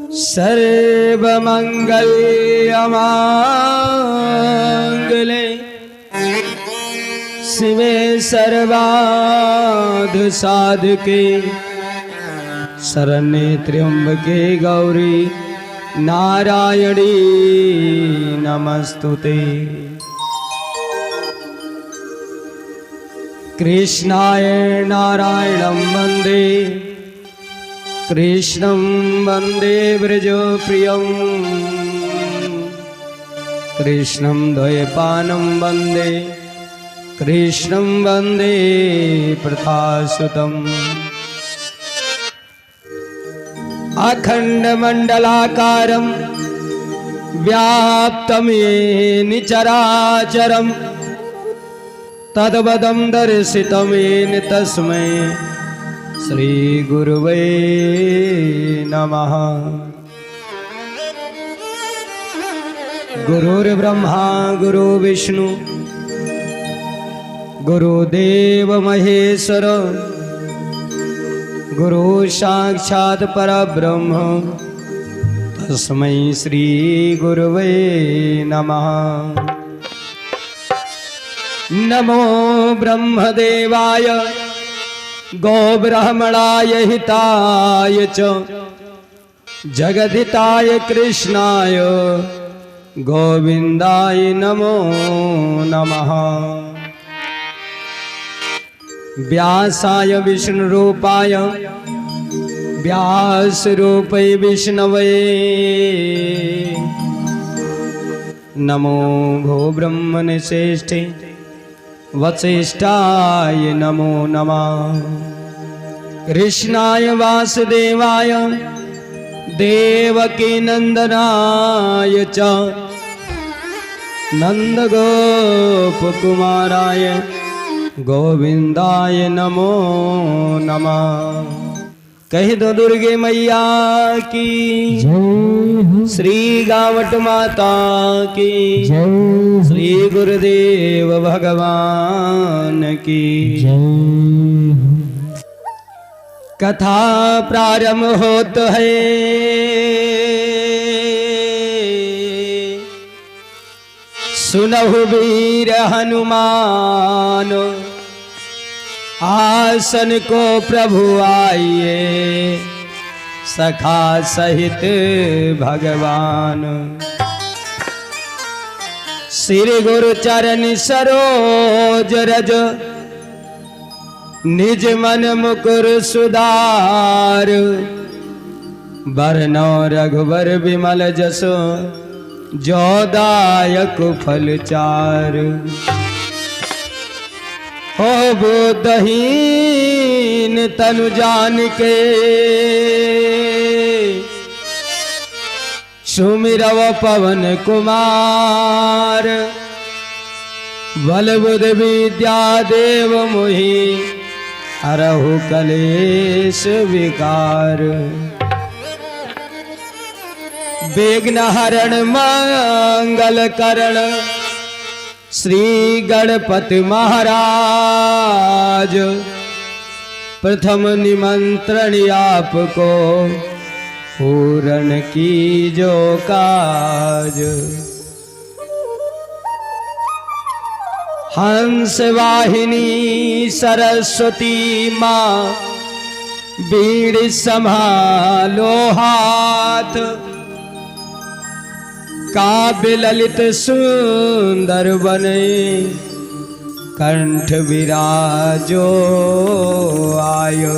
सर्वमंगलमांगल्ये शिवे सर्वार्धसाधके शरण्ये त्र्यंबके गौरी नारायणी नमस्तुते। कृष्णाय नारायणं वन्दे कृष्णं वन्दे व्रजप्रियं कृष्णं द्वैपायनं वन्दे कृष्णं वन्दे प्रथासुतम्। अखण्डमण्डलाकारं व्याप्तं येन चराचरं तद्पदं दर्शितं येन तस्मै श्री गुरुवे नमः। गुरुर्ब्रह्मा गुरुर्विष्णु गुरुदेव महेश्वर गुरु साक्षात् परब्रह्म तस्मै श्री गुरुवे नमः। नमो ब्रह्मदेवाय गोब्राह्मणाय हिताय च जगद्धिताय कृष्णाय गोविन्दाय नमो नमः। व्यासाय विष्णुरूपाय व्यासरूपाय विष्णवे नमो भो ब्रह्मणे श्रेष्ठे वसिष्ठाय नमो नमः। कृष्णाय वासुदेवाय देवकी नंदनाय च नंदगोपकुमाराय गोविंदाय नमो नमः। कह दो दुर्गे मैया की जय, श्री गावट माता की जय, श्री गुरुदेव भगवान की जय। कथा प्रारंभ होत है सुनहु वीर हनुमान आसन को प्रभु आइए सखा सहित भगवान। श्री गुरु चरण सरोज रज निज मन मुकुर सुधार बरनौ रघुवर विमल जसो जोदायक फल चार। हो बुद्धहीन तनु जान के सुमिरव पवन कुमार बल बुध विद्या देव मोहि हरहु कलेश विकार। विघ्न हरण मंगल करण श्री गणपति महाराज प्रथम निमंत्रण आपको पूर्ण की जो काज। हंस वाहिनी सरस्वती माँ बीड़ संभालो हाथ काव्य ललित सुंदर बने कंठ विराजो आयो।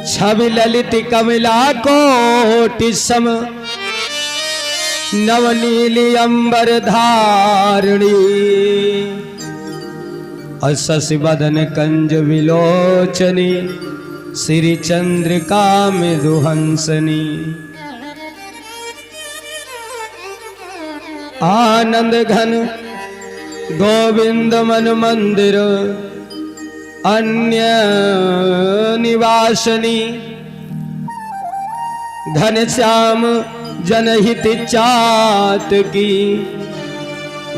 छवि ललित कमला कोटि सम नवनीली अंबर धारणी अशसि बदन कंज विलोचनी श्री चंद्रिका मृदुहंसनी। आनंद घन गोविंद मन मंदिर अन्य निवासनी घनश्याम जनहित चात की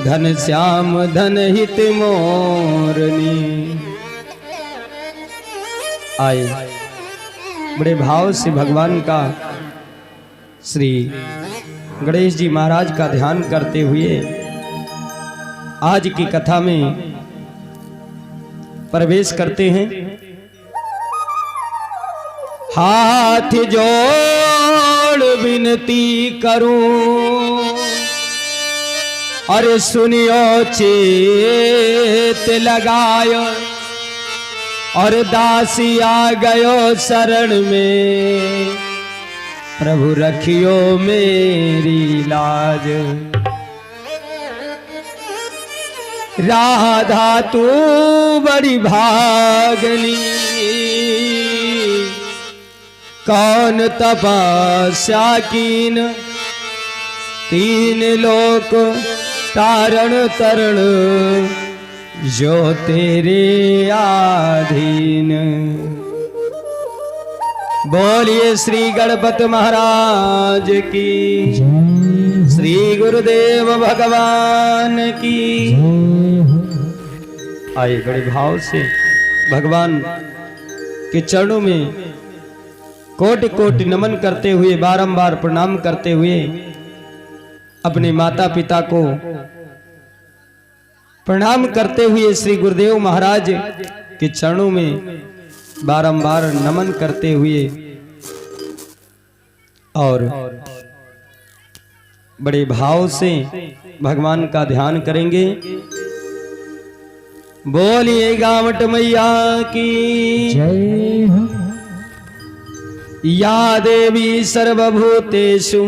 घनश्याम धनहित मोरनी। आए बड़े भाव से भगवान का श्री गणेश जी महाराज का ध्यान करते हुए आज की कथा में प्रवेश करते हैं। हाथ जोड़ विनती करूं अरे सुनियो चेत लगायो और दासी आ गयो शरण में प्रभु रखियो मेरी लाज। राधा तू बड़ी भागनी कौन तपस्या कीन तीन लोक तारण तरण जो तेरे आधीन। बोलिए श्री गणपति महाराज की, श्री गुरुदेव भगवान की। आइए बड़े भाव से भगवान के चरणों में कोटि कोटि नमन करते हुए, बारंबार प्रणाम करते हुए अपने माता पिता को प्रणाम करते हुए श्री गुरुदेव महाराज के चरणों में बारंबार नमन करते हुए और बड़े भाव से भगवान का ध्यान करेंगे। बोलिए गावट मैया की जय हो। या देवी सर्वभूतेषु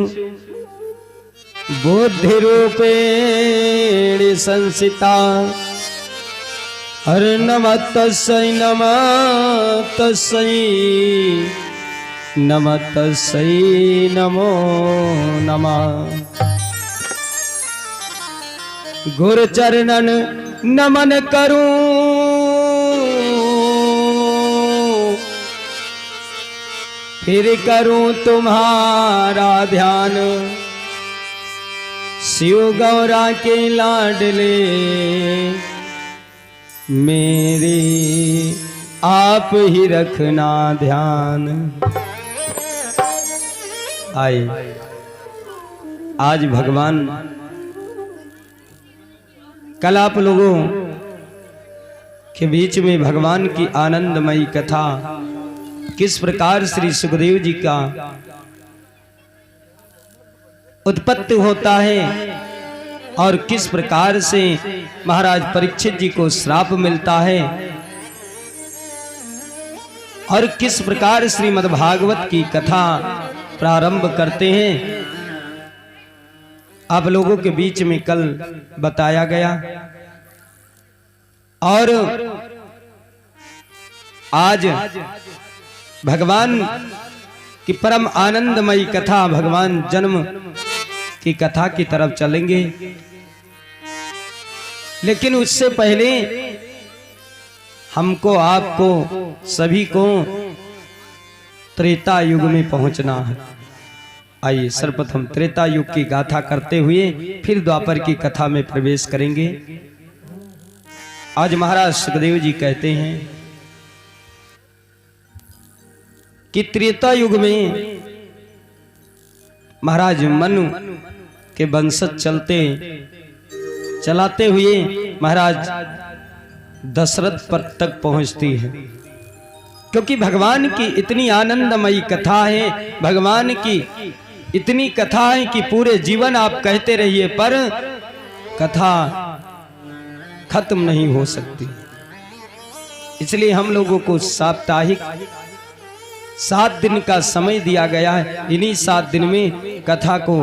बुद्धि रूपेण संसिता हर नमः तस्यै नमो नमः। गुरु चरणन नमन करूं फिर करूं तुम्हारा ध्यान शिव गौरा के लाडले मेरे आप ही रखना ध्यान। आए आज भगवान कल आप लोगों के बीच में भगवान की आनंदमयी कथा किस प्रकार श्री सुखदेव जी का उत्पत्ति होता है और किस प्रकार से महाराज परीक्षित जी को श्राप मिलता है और किस प्रकार श्रीमद् भागवत की कथा प्रारंभ करते हैं, आप लोगों के बीच में कल बताया गया। और आज भगवान की परम आनंदमयी कथा, भगवान जन्म की कथा की तरफ चलेंगे। लेकिन उससे पहले हमको, आपको, सभी को त्रेता युग में पहुंचना है। आइए सर्वप्रथम त्रेता युग की गाथा करते हुए फिर द्वापर की कथा में प्रवेश करेंगे। आज महाराज सुखदेव जी कहते हैं कि त्रेता युग में महाराज मनु के वंशज चलाते हुए महाराज दशरथ पर तक पहुंचती है, क्योंकि भगवान की इतनी आनंदमयी कथा है, भगवान की इतनी कथा है कि पूरे जीवन आप कहते रहिए पर कथा खत्म नहीं हो सकती। इसलिए हम लोगों को साप्ताहिक 7 दिन का समय दिया गया है। इन्हीं 7 दिन में कथा को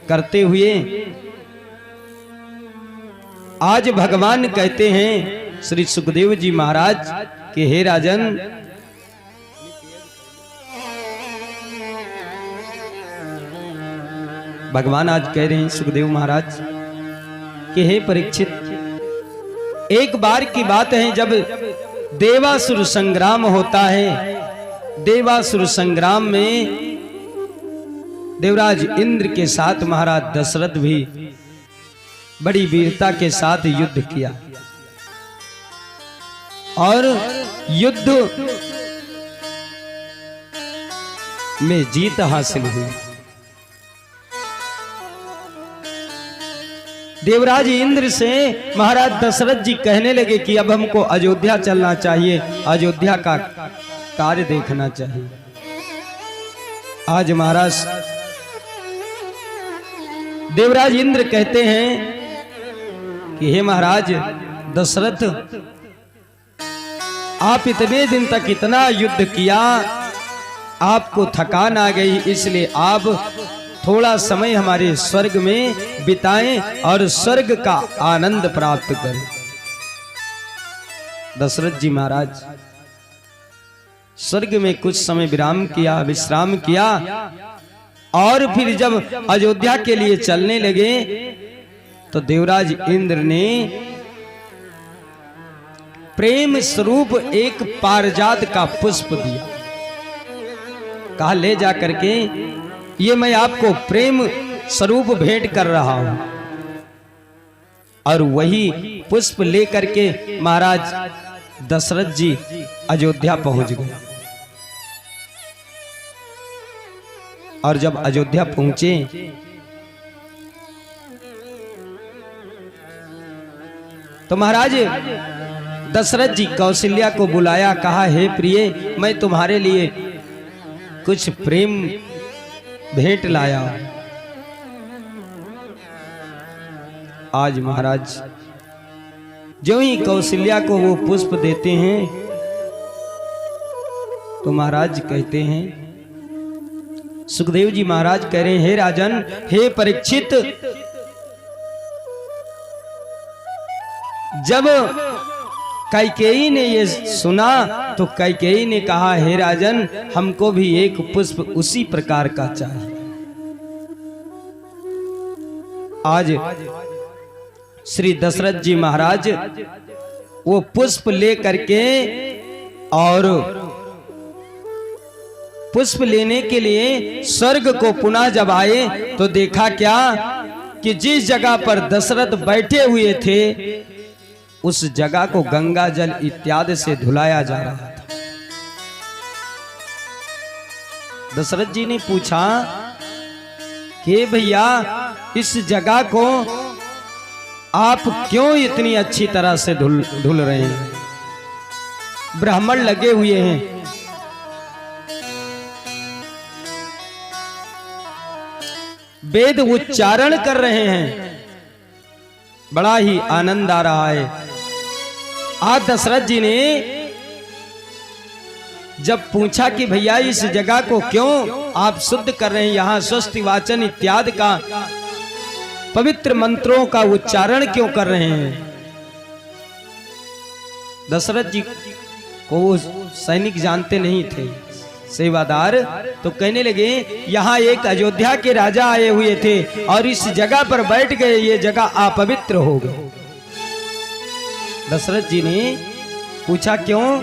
करते हुए आज भगवान कहते हैं श्री सुखदेव जी महाराज के हे राजन, भगवान आज कह रहे हैं सुखदेव महाराज कि हे परीक्षित, एक बार की बात है जब देवासुर संग्राम होता है। देवासुर संग्राम में देवराज इंद्र के साथ महाराज दशरथ भी बड़ी वीरता के साथ युद्ध किया और युद्ध में जीत हासिल हुई। देवराज इंद्र से महाराज दशरथ जी कहने लगे कि अब हमको अयोध्या चलना चाहिए, अयोध्या का कार्य देखना चाहिए। आज महाराज देवराज इंद्र कहते हैं कि हे महाराज दशरथ, आप इतने दिन तक इतना युद्ध किया, आपको थकान आ गई, इसलिए आप थोड़ा समय हमारे स्वर्ग में बिताएं और स्वर्ग का आनंद प्राप्त करें। दशरथ जी महाराज स्वर्ग में कुछ समय विश्राम किया और फिर जब अयोध्या के लिए चलने लगे तो देवराज इंद्र ने प्रेम स्वरूप एक पारिजात का पुष्प दिया। कहा ले जा करके ये मैं आपको प्रेम स्वरूप भेंट कर रहा हूं। और वही पुष्प लेकर के महाराज दशरथ जी अयोध्या पहुंच गए। और जब अयोध्या पहुंचे तो महाराज दशरथ जी कौशल्या को बुलाया, कहा हे प्रिय, मैं तुम्हारे लिए कुछ प्रेम भेंट लाया। आज महाराज जो ही कौशल्या को वो पुष्प देते हैं तो महाराज कहते हैं, सुखदेव जी महाराज कह रहे हैं, हे राजन, हे परीक्षित, जब कैकेयी ने ये सुना तो कैकेयी ने कहा, हे राजन, हमको भी एक पुष्प उसी प्रकार का चाहिए। आज श्री दशरथ जी महाराज वो पुष्प ले करके और पुष्प लेने के लिए स्वर्ग को पुनः जब आए तो देखा क्या कि जिस जगह पर दशरथ बैठे हुए थे उस जगह को गंगा जल इत्यादि से धुलाया जा रहा था। दशरथ जी ने पूछा कि भैया इस जगह को आप क्यों इतनी अच्छी तरह से धुल रहे हैं? ब्राह्मण लगे हुए हैं, वेद उच्चारण कर रहे हैं, बड़ा ही आनंद आ रहा है। आज दशरथ जी ने जब पूछा कि भैया इस जगह को क्यों आप शुद्ध कर रहे हैं, यहां स्वस्ति वाचन इत्यादि का पवित्र मंत्रों का उच्चारण क्यों कर रहे हैं? दशरथ जी को वो सैनिक जानते नहीं थे, सेवादार, तो कहने लगे यहाँ एक अयोध्या के राजा आए हुए थे और इस जगह पर बैठ गए, ये जगह अपवित्र हो गई। दशरथ जी ने पूछा क्यों?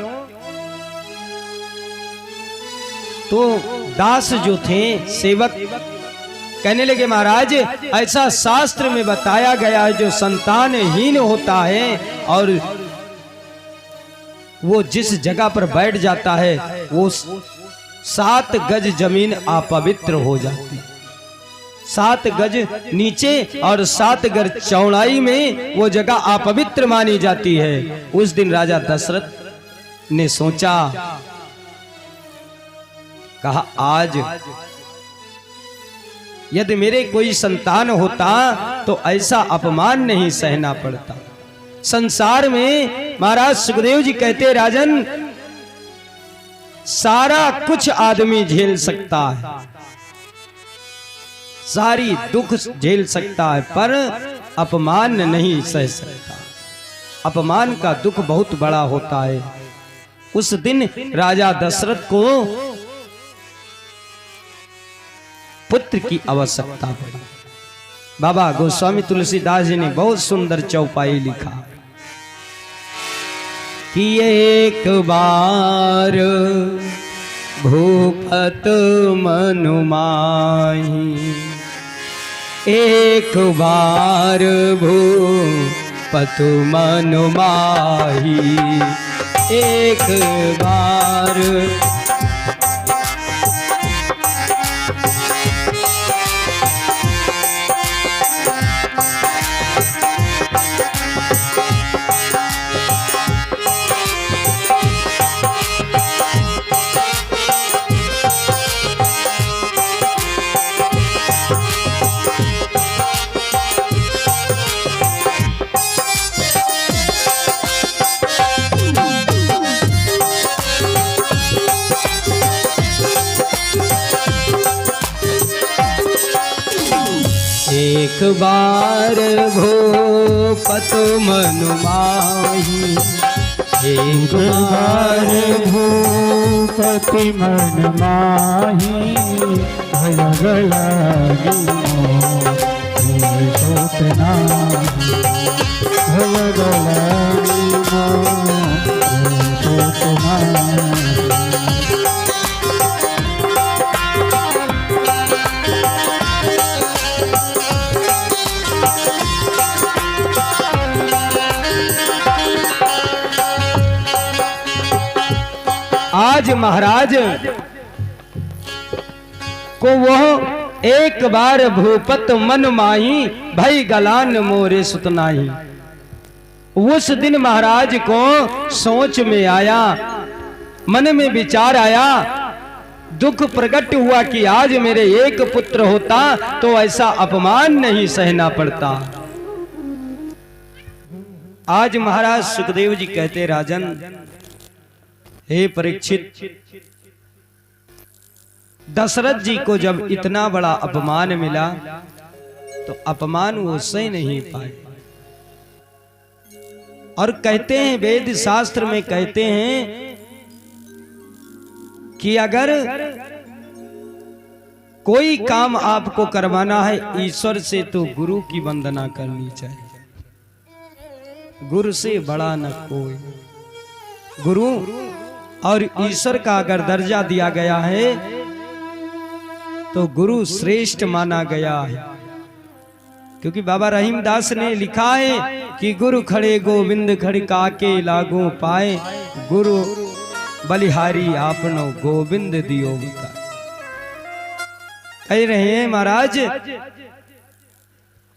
तो दास जो थे, सेवक, कहने लगे महाराज ऐसा शास्त्र में बताया गया है, जो संतानहीन होता है और वो जिस जगह पर बैठ जाता है वो 7 गज जमीन अपवित्र हो जाती, 7 गज नीचे और 7 गज चौड़ाई में वो जगह अपवित्र मानी जाती है। उस दिन राजा दशरथ ने सोचा, कहा आज यदि मेरे कोई संतान होता तो ऐसा अपमान नहीं सहना पड़ता। संसार में महाराज सुखदेव जी कहते, राजन सारा कुछ आदमी झेल सकता है, सारी दुख झेल सकता है, पर अपमान नहीं सह सकता। अपमान का दुख बहुत बड़ा होता है। उस दिन राजा दशरथ को पुत्र की आवश्यकता पड़ी। बाबा गोस्वामी तुलसीदास जी ने बहुत सुंदर चौपाई लिखा कि एक बार भूपत मनु माही, एक बार भूपत मनु माही, एक बार एक बार भूपत मन माही, एक बार भूपति मन माही, भय गया सोचना, भय गया सोचना। आज महाराज को वह एक बार भूपत मन माही, भई गलान मोरे सुतनाही। उस दिन महाराज को सोच में आया, मन में विचार आया, दुख प्रकट हुआ कि आज मेरे एक पुत्र होता तो ऐसा अपमान नहीं सहना पड़ता। आज महाराज सुखदेव जी कहते, राजन हे परीक्षित, दशरथ जी को जब इतना बड़ा अपमान मिला तो अपमान वो सह नहीं पाए। और कहते हैं, वेद शास्त्र में कहते हैं कि अगर कोई काम आपको करवाना है ईश्वर से तो गुरु की वंदना करनी चाहिए। गुरु से बड़ा न कोई। गुरु और ईश्वर का अगर दर्जा दिया गया है तो गुरु श्रेष्ठ माना गया है। क्योंकि बाबा रहीमदास ने लिखा है कि गुरु खड़े गोविंद खड़का के लागू पाए, गुरु बलिहारी आपनो गोविंद दियो बताए। कह रहे हैं महाराज,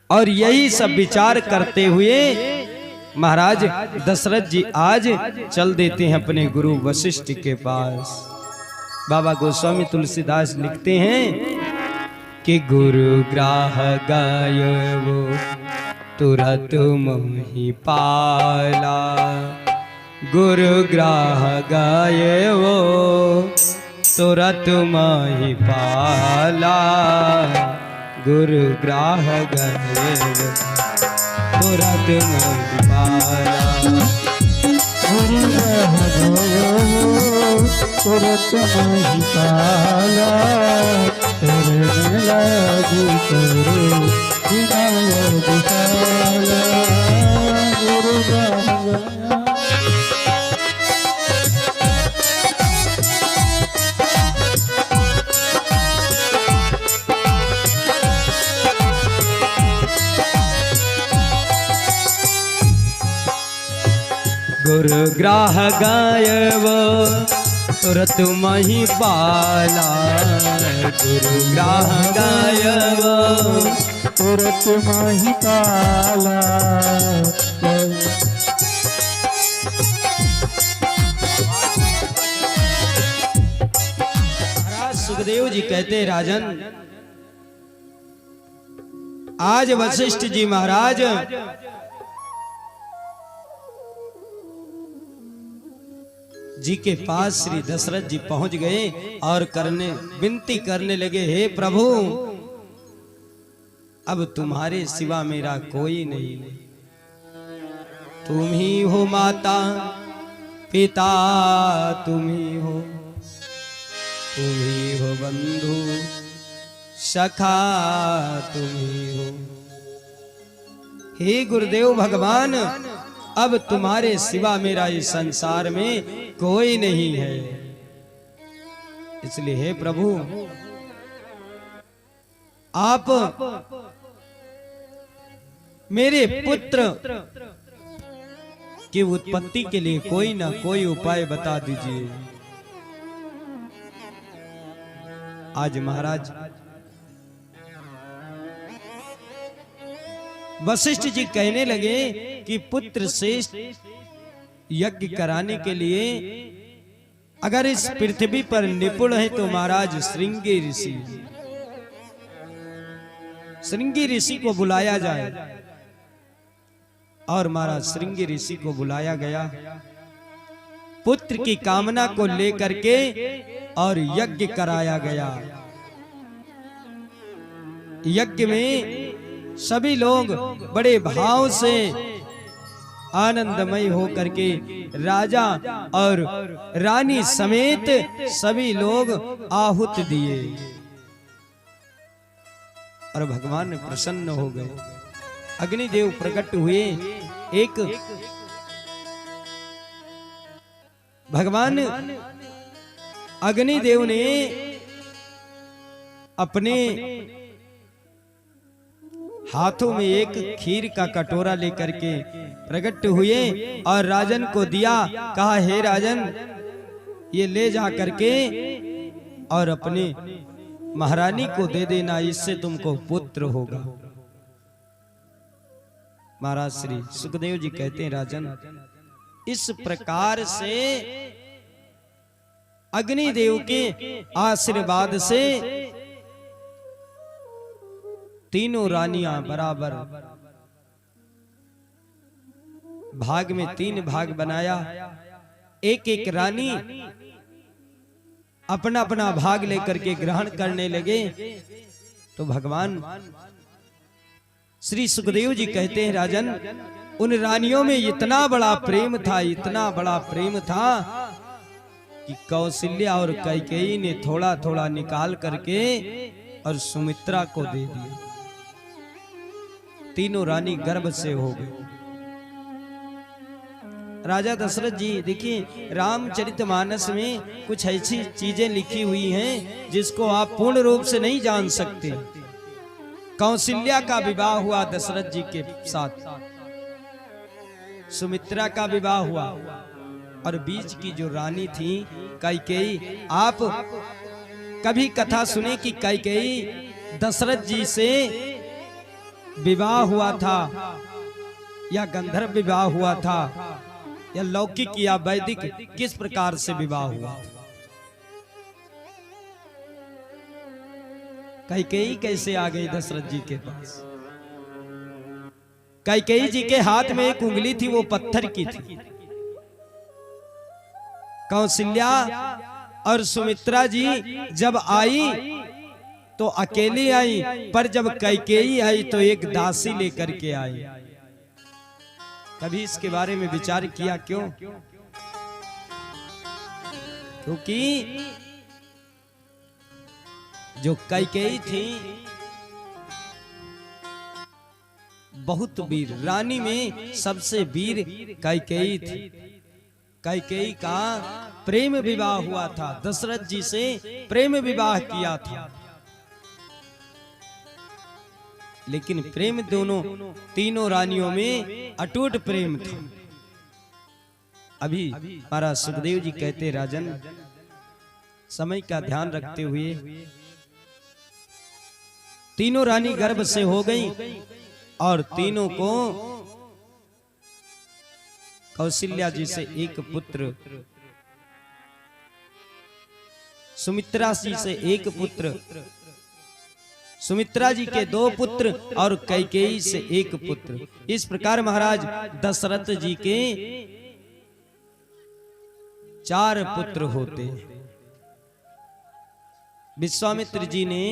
और यही सब विचार करते हुए महाराज दशरथ जी आज चल देते हैं अपने गुरु वशिष्ठ के पास। बाबा गोस्वामी तुलसीदास लिखते हैं कि गुरु ग्राह गायवो तुरत मोहि पाला, गुरु ग्राह गायवो तुरत मोहि पाला, गुरु ग्राह गायवो तुरत मोहि पाला, गुरु ग्राह गायवो तुरत मोहि पाला, तेरे लागू करे विनय विशाला, गुरु ग्राह गाया। गुरु ग्राह गायवो तुरत मोहि पाला, गुरु ग्राह गायवो तुरत मोहि पाला। महाराज सुखदेव जी कहते, राजन आज वशिष्ठ जी महाराज जी के पास श्री दशरथ जी पहुंच गए और विनती करने लगे, हे प्रभु अब तुम्हारे सिवा मेरा कोई नहीं, तुम ही हो माता पिता, तुम ही हो बंधु सखा, तुम ही हो। हे गुरुदेव भगवान, अब तुम्हारे सिवा मेरा इस संसार में कोई नहीं है, इसलिए हे प्रभु आप मेरे पुत्र की उत्पत्ति के लिए कोई ना कोई उपाय बता दीजिए। आज महाराज वशिष्ठ जी कहने लगे कि पुत्र श्रेष्ठ यज्ञ कराने के लिए अगर इस पृथ्वी पर निपुण है तो महाराज श्रृंगी ऋषि को बुलाया जाए। और महाराज श्रृंगी ऋषि को बुलाया गया, पुत्र की कामना को लेकर के और यज्ञ कराया गया। यज्ञ में सभी लोग बड़े भाव से आनंदमय हो करके राजा और रानी समेत सभी लोग आहुत दिए और भगवान प्रसन्न हो गए। अग्निदेव प्रकट हुए। एक भगवान अग्निदेव ने अपने हाथों में एक खीर का कटोरा लेकर के प्रकट हुए और राजन को दिया। कहा, हे राजन, ये ले जा करके और अपने महारानी को दे देना, इससे तुमको पुत्र होगा। महाराज श्री सुखदेव जी कहते हैं, राजन, इस प्रकार से अग्निदेव के आशीर्वाद से तीनों रानियां बराबर भाग में 3 भाग बनाया। एक एक रानी अपना अपना भाग लेकर के ग्रहण करने लगे। तो भगवान श्री सुखदेव जी कहते हैं, राजन, उन रानियों में इतना बड़ा प्रेम था, इतना बड़ा प्रेम था कि कौशल्या और कैकेयी ने थोड़ा थोड़ा निकाल करके और सुमित्रा को दे दिया। तीनों रानी गर्भ से हो गई। राजा दशरथ जी, देखिए, रामचरितमानस में कुछ ऐसी चीजें लिखी हुई हैं जिसको आप पूर्ण रूप से नहीं जान सकते। कौशल्या का विवाह हुआ दशरथ जी के साथ, सुमित्रा का विवाह हुआ, और बीच की जो रानी थी कैकेयी, आप कभी कथा सुने कि कैकेयी दशरथ जी से विवाह हुआ था या गंधर्व विवाह हुआ था या लौकिक या वैदिक, किस प्रकार से विवाह हुआ? कैकेयी कैसे आ गई दशरथ जी के पास? कैकेयी जी के हाथ में एक उंगली थी, वो पत्थर की थी। कौशल्या और सुमित्रा जी जब आई तो अकेली आई, पर जब कैकेयी आई तो एक दासी लेकर के आई। कभी इसके बारे में विचार किया? क्यों? क्योंकि जो कैकेयी थी बहुत वीर, रानी में सबसे वीर कैकेयी थी। कैकेयी का प्रेम विवाह हुआ था, दशरथ जी से प्रेम विवाह किया था, लेकिन प्रेम दोनों तीनों रानियों में अटूट प्रेम था। अभी महाराज सुखदेव जी कहते, राजन, समय का ध्यान रखते हुए तीनों रानी गर्भ से हो गई और तीनों को कौशल्या जी से एक पुत्र, सुमित्रा जी से एक पुत्र, सुमित्रा जी के 2 पुत्र और कैकेयी से 1 पुत्र। इस प्रकार महाराज दशरथ जी के 4 पुत्र होते। विश्वामित्र जी ने,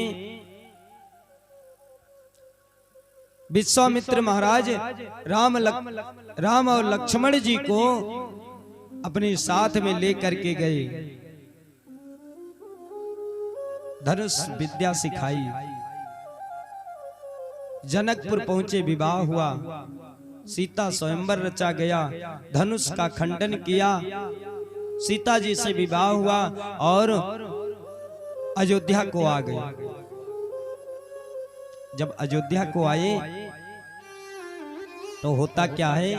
विश्वामित्र महाराज राम और लक्ष्मण जी को अपने साथ में लेकर के गए, धनुष विद्या सिखाई। जनकपुर पहुंचे, विवाह हुआ, सीता स्वयंवर रचा गया, धनुष का खंडन किया, सीता जी से विवाह हुआ और अयोध्या को आ गए। जब अयोध्या को आए तो होता क्या है,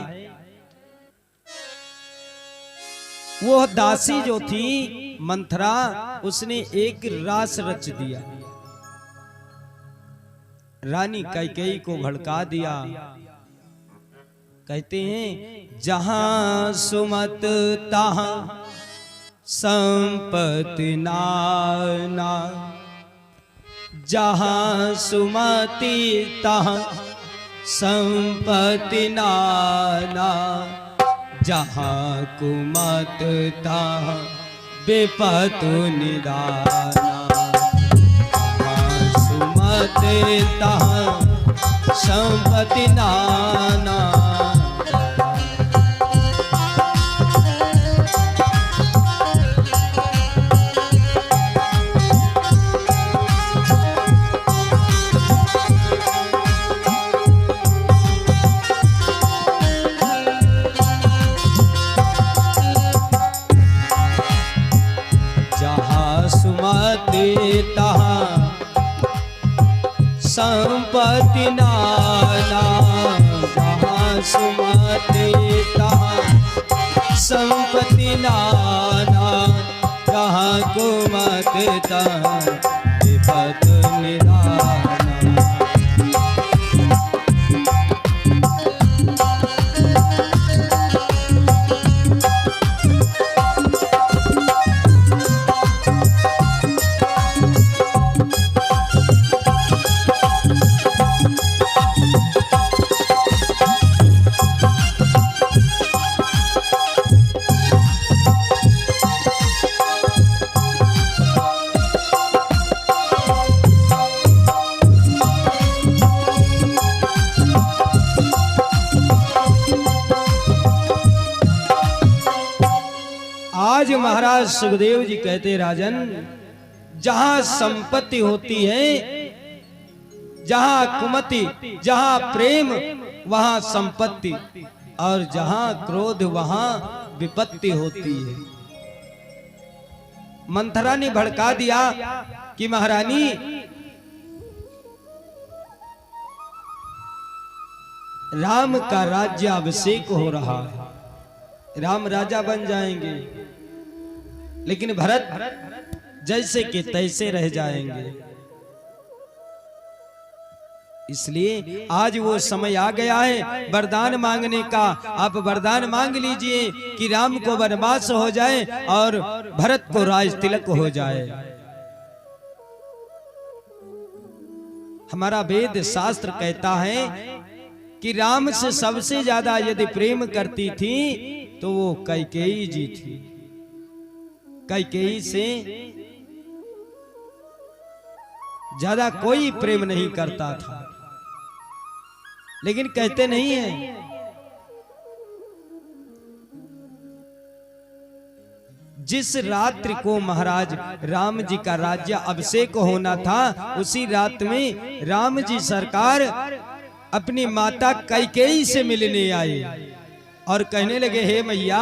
वो दासी जो थी मंथरा, उसने एक रास रच दिया, रानी कैकेयी को भड़का दिया। कहते हैं, जहां सुमत तहां संपत्ति नाना, जहां सुमति तहां संपत्ति नाना, जहां कुमत तहां विपतु निदाना, जहां सुमति तहां संपत्ति नाना। जहाँ सुमति तहाँ संपत्ति नाना। जहाँ सुमति तहाँ संपत्ति नाना। जहाँ कुमति तहाँ विपत निदाना। आज महाराज सुखदेव जी कहते, राजन जहां संपत्ति होती है, जहां कुमति, जहां प्रेम वहां संपत्ति, और जहां क्रोध वहां विपत्ति होती है। मंथरा ने भड़का दिया कि महारानी राम का राज्याभिषेक हो रहा है, राम राजा बन जाएंगे, लेकिन भरत जैसे कि तैसे रह जाएंगे। इसलिए आज वो समय आ गया है वरदान मांगने का। आप वरदान मांग लीजिए कि राम को वनवास हो जाए और भरत को राज तिलक हो जाए। हमारा वेद शास्त्र कहता है कि राम से सबसे ज्यादा यदि प्रेम करती थी तो वो कैकेयी जी थी। कैकेयी से ज्यादा कोई प्रेम नहीं करता था, लेकिन कहते नहीं है जिस रात्रि को महाराज राम जी का राज्य अभिषेक होना था, उसी रात में राम जी सरकार अपनी माता कैकेयी से मिलने आए और कहने लगे, हे मैया,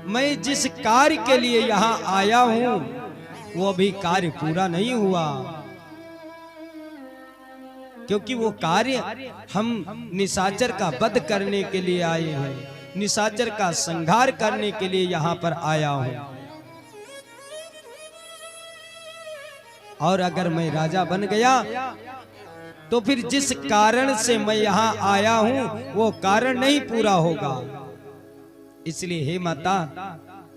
मैं जिस कार्य के लिए यहाँ आया हूं वो अभी कार्य पूरा नहीं हुआ, क्योंकि वो कार्य हम निशाचर का वध करने के लिए आए हैं, निशाचर का संहार करने के लिए यहाँ पर आया हूं। और अगर मैं राजा बन गया तो फिर जिस कारण से मैं यहाँ आया हूं वो कारण नहीं पूरा होगा। इसलिए हे माता,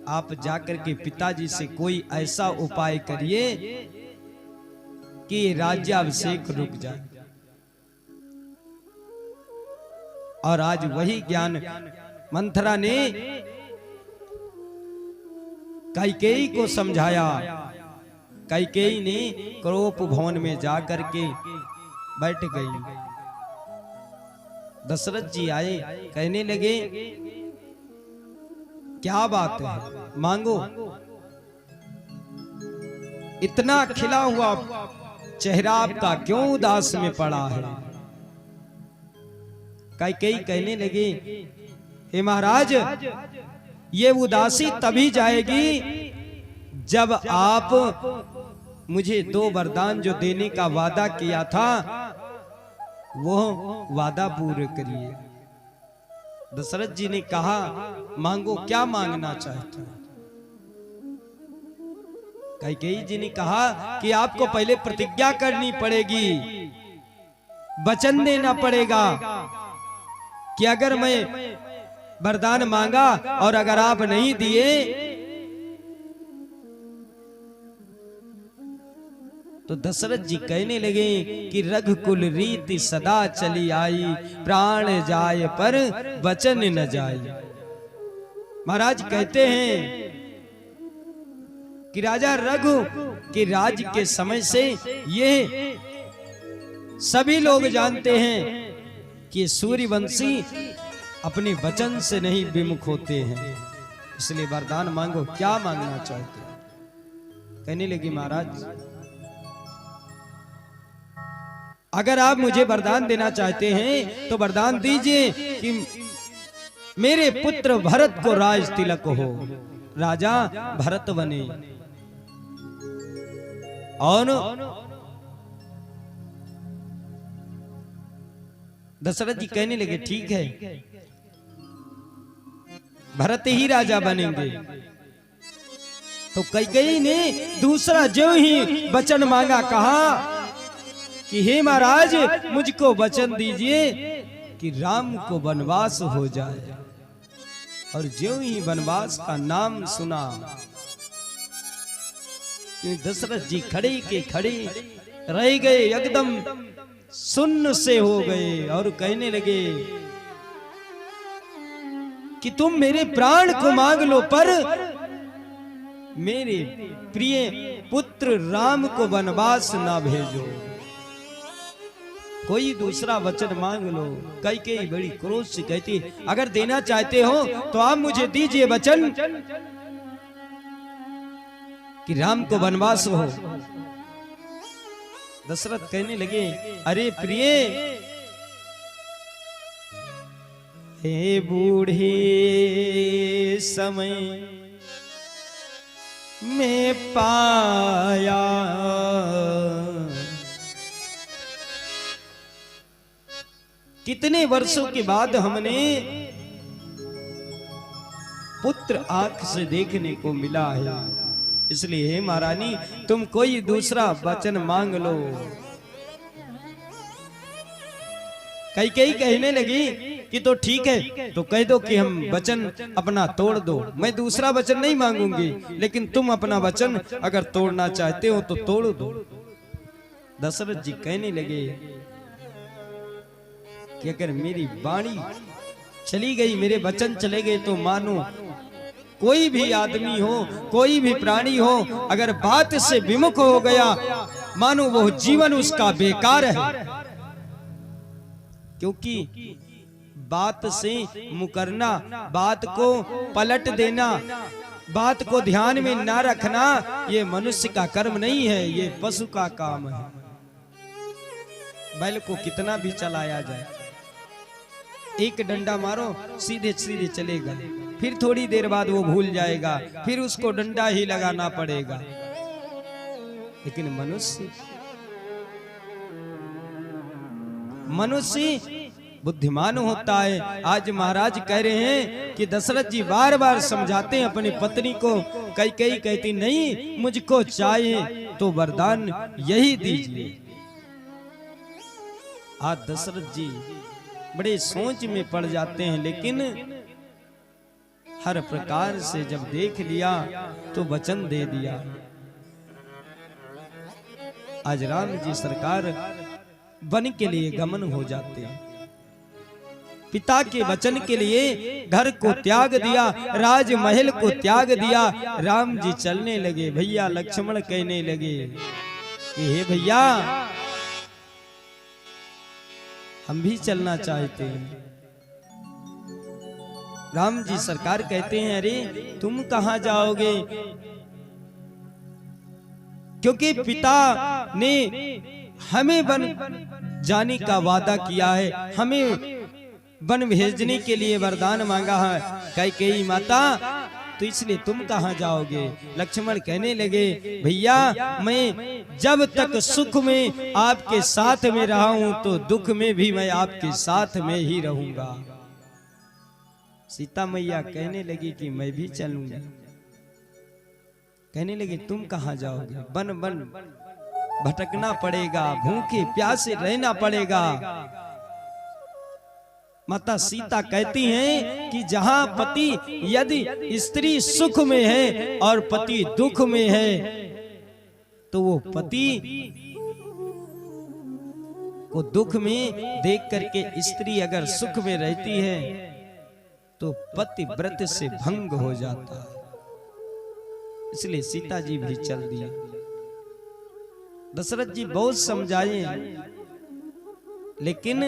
आप जाकर के पिताजी से कोई ऐसा उपाय करिए कि राज्याभिषेक रुक जाए। और आज वही ज्ञान मंथरा ने कैकेयी को समझाया। कैकेयी ने क्रोप भवन में जाकर के बैठ गई। दशरथ जी आए, कहने लगे, क्या बात है, मांगो। इतना खिला हुआ चेहरा आपका क्यों उदास में पड़ा है? कैकेयी कहने लगे, हे महाराज, ये उदासी तभी जाएगी जब आप मुझे 2 वरदान जो देने का वादा किया था वो वादा पूरे करिए। दशरथ जी ने कहा, मांगो, क्या मांगना चाहते हो? कैकेयी जी ने कहा कि आपको पहले प्रतिज्ञा करनी पड़ेगी, वचन देना पड़ेगा कि अगर मैं वरदान मांगा और अगर आप नहीं दिए तो दशरथ जी कहने लगे कि रघुकुल रीति सदा चली आई, प्राण जाए पर वचन न जाए। महाराज कहते हैं कि राजा रघु के राज के समय से ये सभी लोग जानते हैं कि सूर्यवंशी अपने वचन से नहीं विमुख होते हैं, इसलिए वरदान मांगो। क्या मांगना चाहते हो? कहने लगी महाराज अगर आप मुझे वरदान देना चाहते हैं तो वरदान दीजिए कि मेरे पुत्र भरत को राज तिलक हो, राजा भरत बने। और दशरथ जी कहने लगे ठीक है, भरत ही राजा बनेंगे। तो कैकेयी ने दूसरा जो ही वचन मांगा, कहा कि हे महाराज मुझको वचन दीजिए कि राम को वनवास हो जाए। और जो ही वनवास का नाम सुना, दशरथ जी खड़े के खड़े रह गए, एकदम सुन्न से हो गए और कहने लगे कि तुम मेरे प्राण को मांग लो, पर मेरे प्रिय पुत्र राम को वनवास ना भेजो। कोई दूसरा वचन मांग लो। कैकेयी बड़ी क्रोध से कहती, अगर देना चाहते हो तो आप मुझे दीजिए वचन कि राम को वनवास हो। दशरथ कहने लगे, अरे प्रिय, हे बूढ़े समय में पाया, कितने वर्षों के बाद हमने पुत्र आंख से देखने को मिला है, इसलिए हे महारानी तुम कोई दूसरा वचन मांग लो। कैकेयी कहने लगी कि तो ठीक है, तो कह दो कि हम वचन अपना तोड़ दो, मैं दूसरा वचन नहीं मांगूंगी, लेकिन तुम अपना वचन अगर तोड़ना चाहते हो तो तोड़ दो। दशरथ जी कहने लगे कि अगर मेरी वाणी चली गई, मेरे वचन चले गए, तो मानो कोई भी आदमी हो, कोई भी प्राणी हो, अगर बात से विमुख हो गया, मानो वो जीवन उसका बेकार है। क्योंकि बात से मुकरना, बात को पलट देना, बात को ध्यान में ना रखना, ये मनुष्य का कर्म नहीं है, ये पशु का काम है। बैल को कितना भी चलाया जाए, एक डंडा मारो सीधे सीधे चलेगा, फिर थोड़ी देर बाद वो भूल जाएगा, फिर उसको डंडा ही लगाना पड़ेगा। लेकिन मनुष्य बुद्धिमान होता है। आज महाराज कह रहे हैं कि दशरथ जी बार बार समझाते हैं अपनी पत्नी को। कैकेयी कहती नहीं, मुझको चाहिए तो वरदान यही दीजिए। आज दशरथ जी बड़े सोच में पड़ जाते हैं, लेकिन हर प्रकार से जब देख लिया तो वचन दे दिया। आज राम जी सरकार वन के लिए गमन हो जाते हैं। पिता के वचन के लिए घर को त्याग दिया, राजमहल को त्याग दिया, राम जी चलने लगे। भैया लक्ष्मण कहने लगे कि हे भैया, हम भी चलना चाहते हैं। राम जी सरकार कहते हैं, अरे तुम कहां जाओगे? क्योंकि पिता ने हमें वन जाने का वादा किया है, हमें वन भेजने के लिए वरदान मांगा है कैकेयी माता, तो इसलिए तुम कहां जाओगे? लक्ष्मण कहने लगे, भैया मैं जब तक सुख में आपके साथ में रहा हूं तो दुख में भी मैं आपके साथ में ही रहूंगा। सीता मैया कहने लगी कि मैं भी चलूंगी। कहने लगे तुम कहां जाओगे? वन वन भटकना पड़ेगा, भूखे प्यासे रहना पड़ेगा। माता सीता कहती हैं कि जहां पति यदि स्त्री सुख में है और पति दुख में है, तो वो पति को दुख में देख करके स्त्री अगर सुख में रहती है तो पति व्रत से भंग हो जाता है। इसलिए सीता जी भी चल दिया। दशरथ जी बहुत समझाए लेकिन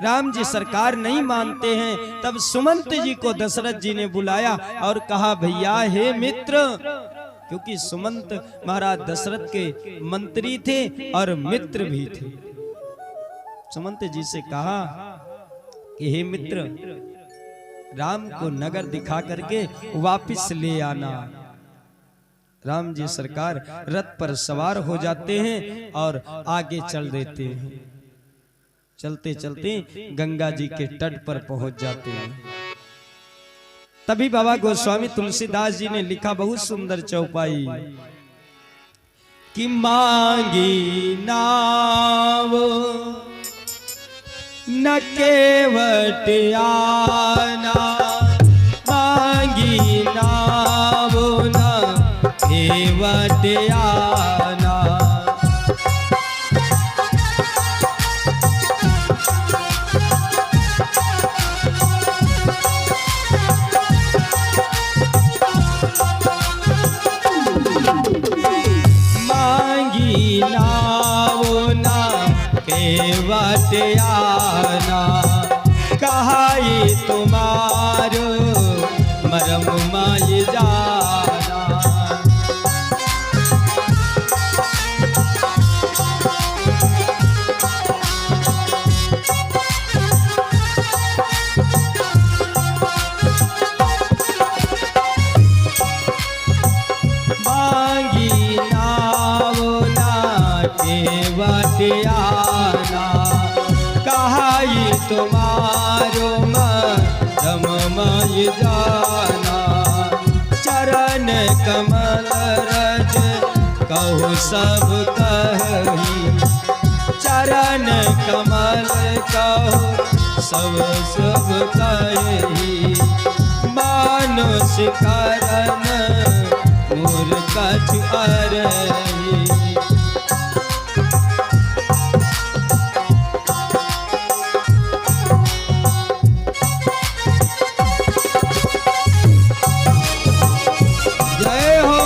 राम जी सरकार नहीं मानते हैं। तब सुमंत जी को दशरथ जी ने बुलाया और कहा, भैया हे मित्र, क्योंकि सुमंत महाराज दशरथ के मंत्री थे और मित्र भी थे। सुमंत जी से कहा कि हे मित्र, राम को नगर दिखा करके वापिस ले आना। राम जी सरकार रथ पर सवार हो जाते हैं और आगे चल देते हैं। चलते चलते गंगा जी के तट पर पहुंच जाते हैं। तभी बाबा गोस्वामी तुलसीदास जी ने लिखा बहुत सुंदर चौपाई कि मांगी नाव न केवट आना, मांगी नाव न केवट आना। मांगी नाव न केवट आना, कहाई तुम्हारो मरम माय जाना। मांगी नाव न केवट आना, कहाई तुम्हारो मरम माय जाना। चरण कमल रज कहु सब कही, चरण कमल कहु सब कही। मानुष करन मोर कछु अरही। जय हो।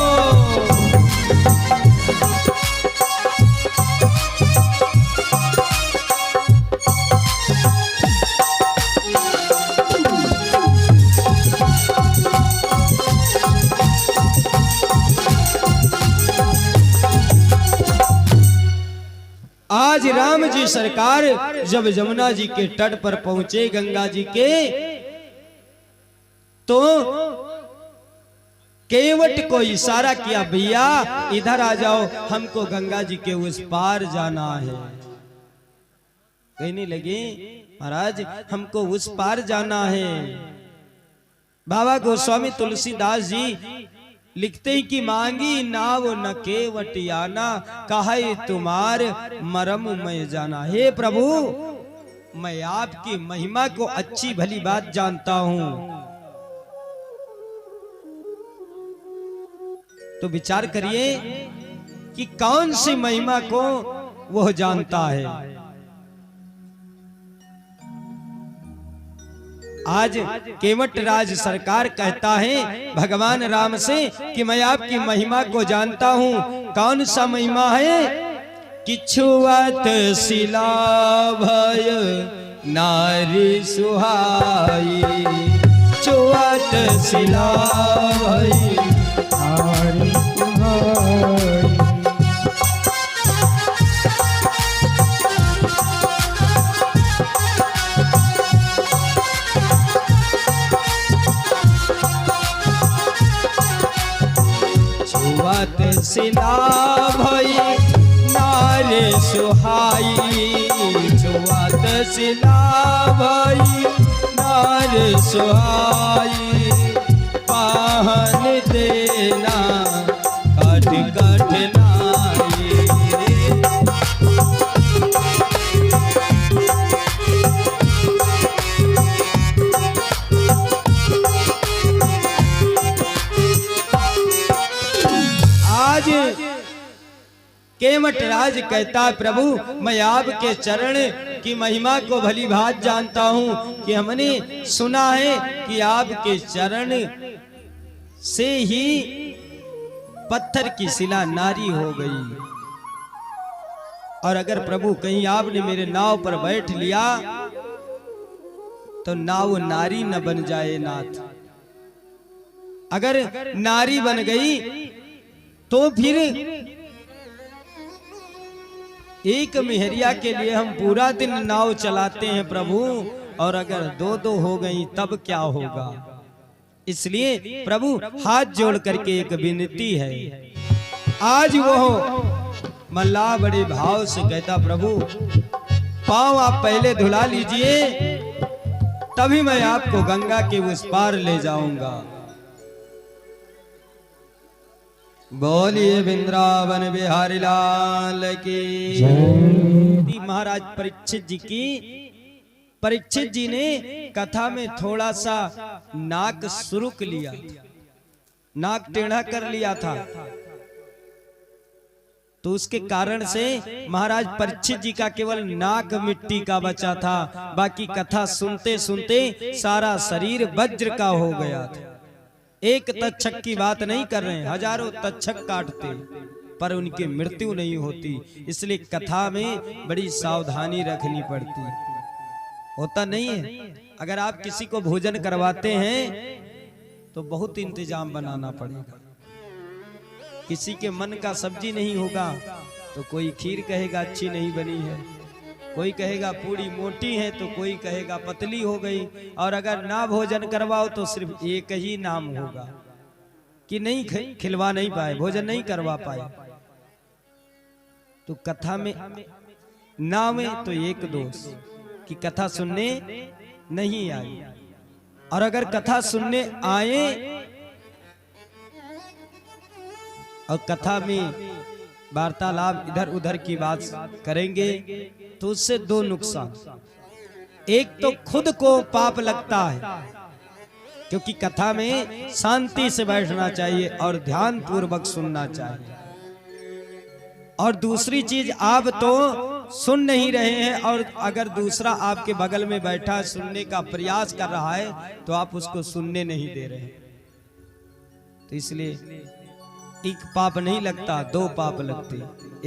आज राम जी सरकार जब यमुना जी के तट पर पहुंचे गंगा जी के, तो केवट को इशारा किया, भैया इधर आ जाओ, हमको गंगा जी के उस पार जाना है। कहने लगे, महाराज हमको उस पार जाना है। बाबा गोस्वामी तुलसीदास जी लिखते हैं कि मांगी नाव न केवट आना, कहे तुम्हार मरम मैं जाना। हे प्रभु, मैं आपकी महिमा को अच्छी भली बात जानता हूं, तो विचार करिए कि कौन सी महिमा को वह जानता है। आज केवट राज सरकार कहता है भगवान राम से कि मैं आपकी महिमा को जानता हूं। कौन सा महिमा है? कि छुअत शिला भय नारी सुहाई, छुअत शिला भय नारी सुहाई। छुअत शिला भई नारी सुहाई, छुअत शिला भई नारी सुहाई। पाहन देना कठ कठिनाई, आज केवट राज कहता है प्रभु मैं आपके चरण की महिमा को भली भांति जानता हूं कि हमने सुना है कि आपके चरण से ही पत्थर की शिला नारी हो गई। और अगर प्रभु कहीं आपने मेरे नाव पर बैठ लिया तो नाव नारी न बन जाए नाथ। अगर नारी बन गई तो फिर एक मेहरिया के लिए हम पूरा दिन नाव चलाते हैं प्रभु, और अगर दो दो हो गई तब क्या होगा। इसलिए प्रभु हाथ जोड़ करके एक विनती है। आज वो मल्लाह बड़े भाव से कहता, प्रभु पांव आप पहले धुला लीजिए, तभी मैं आपको गंगा के उस पार ले जाऊंगा। बोलिए वृंदावन बिहारी लाल की। महाराज परीक्षित जी ने कथा में थोड़ा सा नाक सुरुक लिया, नाक टेढ़ा कर लिया था, तो उसके कारण से महाराज परीक्षित जी का केवल नाक मिट्टी का बचा था, बाकी कथा सुनते सुनते सारा शरीर वज्र का हो गया था। एक तक्षक की बात नहीं कर रहे हैं, हजारों तक्षक काटते पर उनकी मृत्यु नहीं होती। इसलिए कथा में बड़ी सावधानी रखनी पड़ती। होता नहीं है, अगर आप किसी को भोजन करवाते हैं तो बहुत इंतजाम बनाना पड़ेगा। किसी के मन का सब्जी नहीं होगा तो कोई खीर कहेगा अच्छी नहीं बनी है, कोई कहेगा पूरी मोटी है तो कोई कहेगा पतली हो गई, और अगर ना भोजन करवाओ तो सिर्फ एक ही नाम होगा कि नहीं खिलवा नहीं पाए, भोजन नहीं करवा पाए। तो कथा में ना में तो एक दोष कि कथा सुनने नहीं आई, और अगर कथा सुनने आए और कथा में वार्तालाप इधर उधर की बात करेंगे तो उससे दो नुकसान। एक तो खुद को पाप लगता है, क्योंकि कथा में शांति से बैठना चाहिए और ध्यान पूर्वक सुनना चाहिए। और दूसरी चीज, आप तो सुन नहीं रहे हैं और अगर दूसरा आपके बगल में बैठा सुनने का प्रयास कर रहा है तो आप उसको सुनने नहीं दे रहे। तो इसलिए एक पाप नहीं लगता, दो पाप लगते,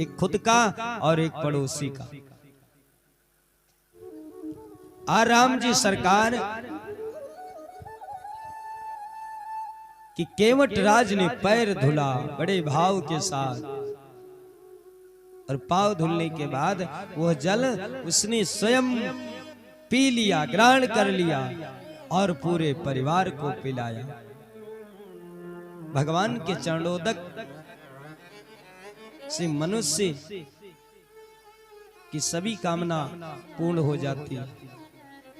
एक खुद का और एक पड़ोसी का। राम जी सरकार कि केवट राज ने पैर धुला बड़े भाव के साथ, और पांव धुलने के बाद वह जल उसने स्वयं पी लिया, ग्रहण कर लिया और पूरे परिवार को पिलाया। भगवान के चरणोदक से मनुष्य की सभी कामना पूर्ण हो जाती है।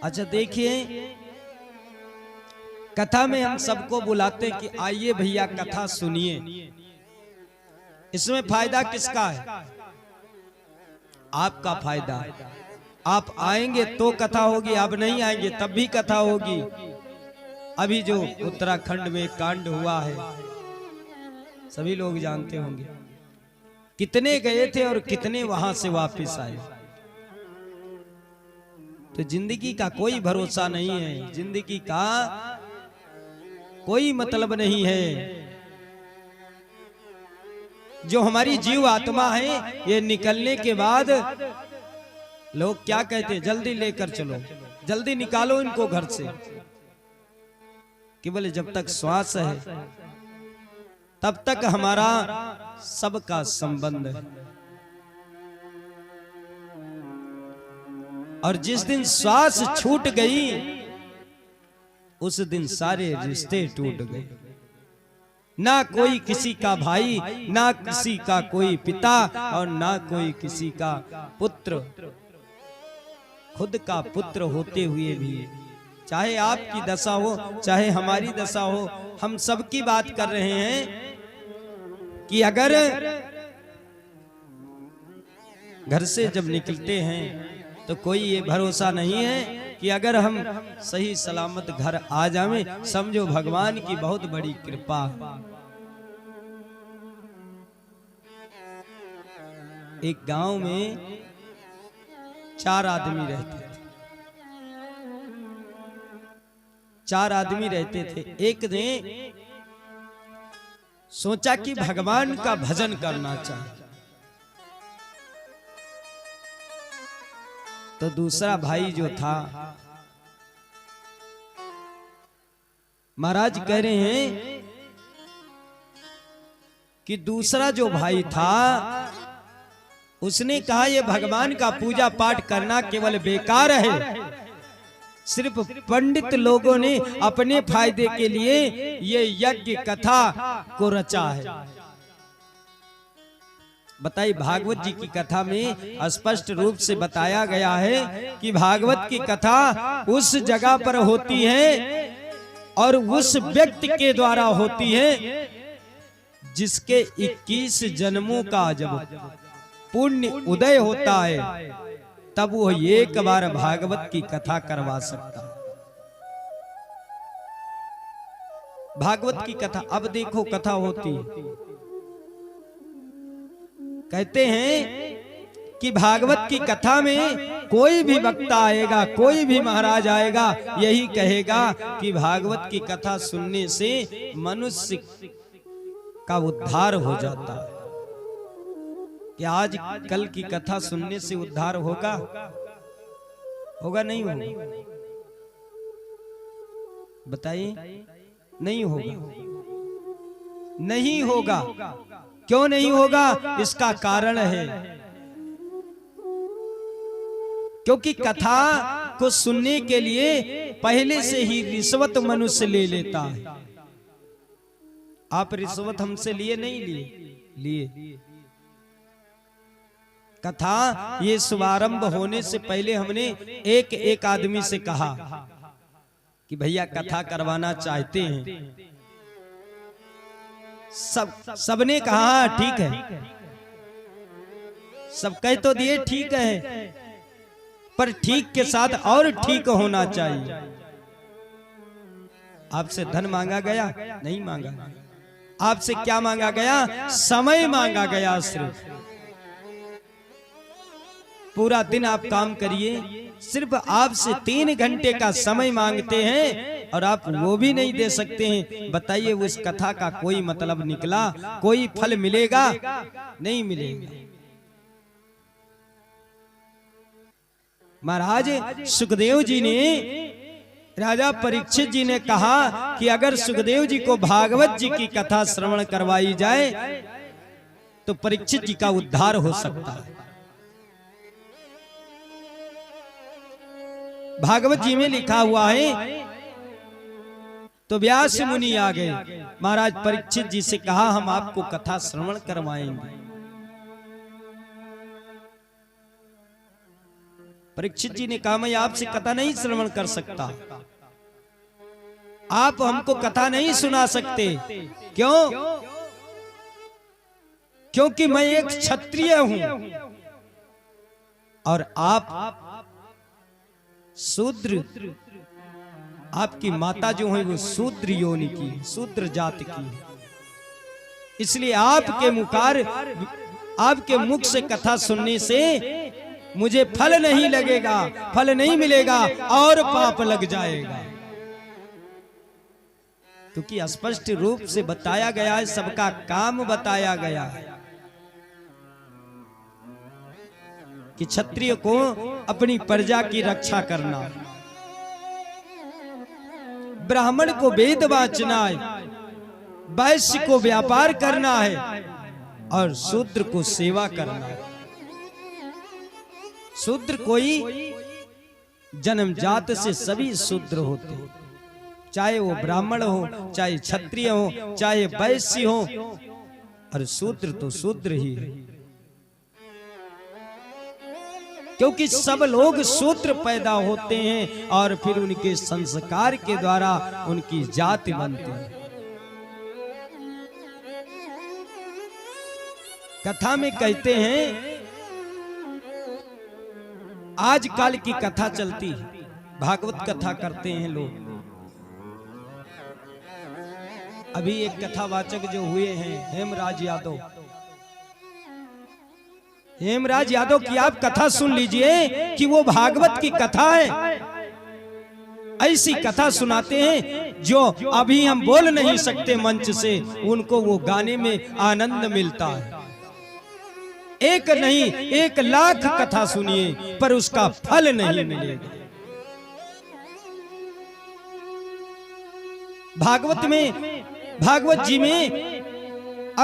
अच्छा देखिए, कथा में हम सबको बुलाते कि आइए भैया कथा सुनिए। इसमें फायदा किसका है? आपका फायदा। आप आएंगे तो कथा होगी, आप नहीं आएंगे तब भी कथा होगी। अभी जो उत्तराखंड में कांड हुआ है सभी लोग जानते होंगे, कितने गए थे और कितने वहां से वापस आए। तो जिंदगी का कोई भरोसा नहीं है, जिंदगी का कोई मतलब नहीं है। जो हमारी जीव आत्मा है, ये निकलने के बाद लोग क्या कहते हैं, जल्दी लेकर चलो, जल्दी निकालो इनको घर से। केवल जब तक श्वास है तब तक हमारा सबका संबंध है, और जिस दिन श्वास छूट गई उस दिन सारे रिश्ते टूट गए। ना कोई किसी का भाई, ना किसी का कोई पिता, और ना कोई किसी का पुत्र। खुद का पुत्र होते हुए भी, चाहे आपकी दशा हो चाहे हमारी दशा हो, हम सबकी बात कर रहे हैं कि अगर घर से जब निकलते हैं तो कोई ये भरोसा नहीं है कि अगर हम सही सलामत घर आ जाएं, समझो भगवान की बहुत बड़ी कृपा। एक गांव में 4 आदमी रहते थे। 4 आदमी रहते थे। एक ने सोचा कि भगवान का भजन करना चाहिए। तो दूसरा भाई जो था, महाराज कह रहे हैं कि दूसरा जो भाई था उसने कहा ये भगवान का पूजा पाठ करना केवल बेकार है, सिर्फ पंडित लोगों ने अपने फायदे के लिए ये यज्ञ कथा को रचा है। बताइए, भागवत जी की कथा में स्पष्ट रूप से बताया गया है कि भागवत की कथा उस जगह पर होती है और उस व्यक्ति के द्वारा होती है जिसके 21 जन्मों का जब पुण्य उदय होता है तब वो एक बार भागवत की कथा करवा सकता है। भागवत की कथा, अब देखो कथा होती है, कहते हैं कि भागवत की कथा में कोई भी वक्ता आएगा, कोई भी महाराज आएगा, यही कहेगा कि भागवत की कथा सुनने से मनुष्य का उद्धार हो जाता है। कि आज कल की कथा सुनने से उद्धार होगा? होगा नहीं होगा? बताइए, नहीं होगा, नहीं होगा। क्यों नहीं होगा? इसका कारण है क्योंकि कथा को सुनने के लिए पहले से ही रिश्वत मनुष्य ले लेता है। आप रिश्वत हमसे लिए नहीं लिए? कथा ये शुभारंभ होने से पहले हमने एक आदमी से कहा कि भैया कथा करवाना चाहते हैं। सबने कहा ठीक है, सब कह तो दिए ठीक है, पर ठीक के साथ और ठीक होना चाहिए। आपसे धन मांगा गया? नहीं मांगा। आपसे क्या मांगा गया? समय मांगा गया। सिर्फ पूरा दिन आप काम करिए, सिर्फ आपसे 3 घंटे का समय मांगते हैं और आप वो भी नहीं दे सकते हैं। बताइए, उस कथा का कोई मतलब निकला? कोई फल मिलेगा? नहीं मिलेगा। महाराज सुखदेव जी ने, राजा परीक्षित जी ने कहा कि अगर सुखदेव जी को भागवत जी की कथा श्रवण करवाई जाए तो परीक्षित जी का उद्धार हो सकता है। भागवत जी में लिखा हुआ है। तो व्यास मुनि आ गए, महाराज परीक्षित जी से कहा हम आपको कथा श्रवण करवाएंगे। परीक्षित जी ने कहा मैं आपसे कथा नहीं श्रवण कर सकता, आप हमको कथा नहीं सुना सकते। क्यों? क्योंकि मैं एक क्षत्रिय हूं और आप शूद्र, आपकी माता जो है वो शूद्र योनि की, शूद्र जाति की है। इसलिए आपके मुख से कथा सुनने से मुझे फल नहीं लगेगा, फल नहीं मिलेगा और पाप लग जाएगा। क्योंकि स्पष्ट रूप से बताया गया है, सबका काम बताया गया है कि क्षत्रिय को अपनी प्रजा की रक्षा करना, ब्राह्मण को वेद वाचना है, वैश्य को व्यापार करना है और शूद्र को सेवा करना है। शूद्र कोई जन्मजात से सभी शूद्र होते हैं, चाहे वो ब्राह्मण हो, चाहे क्षत्रिय हो, चाहे वैश्य हो, और शूद्र तो शूद्र ही है। क्योंकि सब लोग शूद्र पैदा होते हैं और फिर उनके संस्कार के द्वारा उनकी जाति बनती है। कथा में कहते हैं, आजकल की कथा चलती है, भागवत कथा करते हैं लोग। अभी एक कथावाचक जो हुए हैं हेमराज यादव, हेमराज यादव की आप कथा सुन लीजिए कि वो भागवत की कथा है। ऐसी कथा सुनाते हैं जो अभी हम बोल नहीं सकते मंच से, उनको वो गाने में आनंद मिलता है। एक नहीं 1,00,000 कथा सुनिए पर उसका फल नहीं मिलेगा। भागवत जी में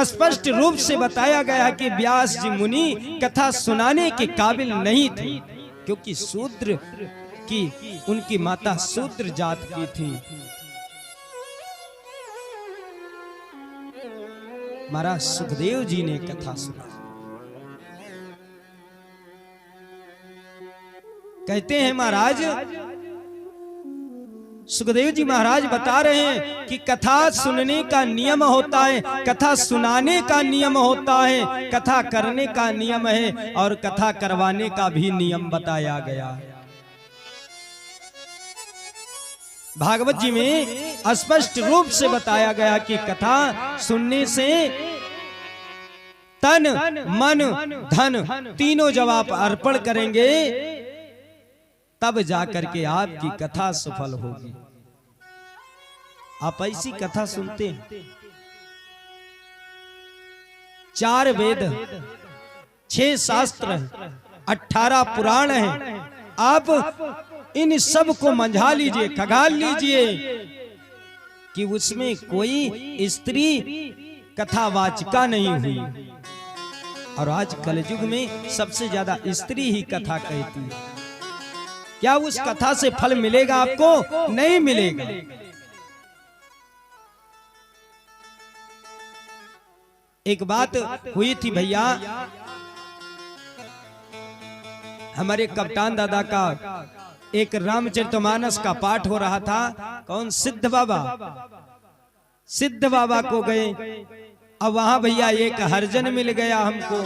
स्पष्ट रूप से बताया गया कि व्यास जी मुनि कथा सुनाने के काबिल नहीं थे, क्योंकि शूद्र की उनकी माता शूद्र जात की थी। महाराज सुखदेव जी ने कथा सुना। कहते हैं महाराज सुखदेव जी महाराज बता रहे हैं कि कथा सुनने का नियम होता है, कथा सुनाने का नियम होता है, कथा करने का नियम है और कथा करवाने का भी नियम बताया गया है। भागवत जी में स्पष्ट रूप से बताया गया कि कथा सुनने से तन मन धन तीनों जब आप अर्पण करेंगे तब जाकर के आपकी कथा सफल होगी। आप ऐसी कथा सुनते हैं, 4 वेद 6 शास्त्र 18 पुराण हैं, आप इन सब को मंझा लीजिए, खगाल लीजिए कि उसमें कोई स्त्री कथावाचिका नहीं हुई। और आज कलयुग में सबसे ज्यादा स्त्री ही कथा कहती है। क्या उस कथा से फल मिलेगा आपको? नहीं मिलेगा। एक बात हुई थी भैया, हमारे कप्तान दादा का एक रामचरितमानस का पाठ हो रहा था। कौन? सिद्ध बाबा को गए। अब वहां भैया एक हरिजन मिल गया हमको।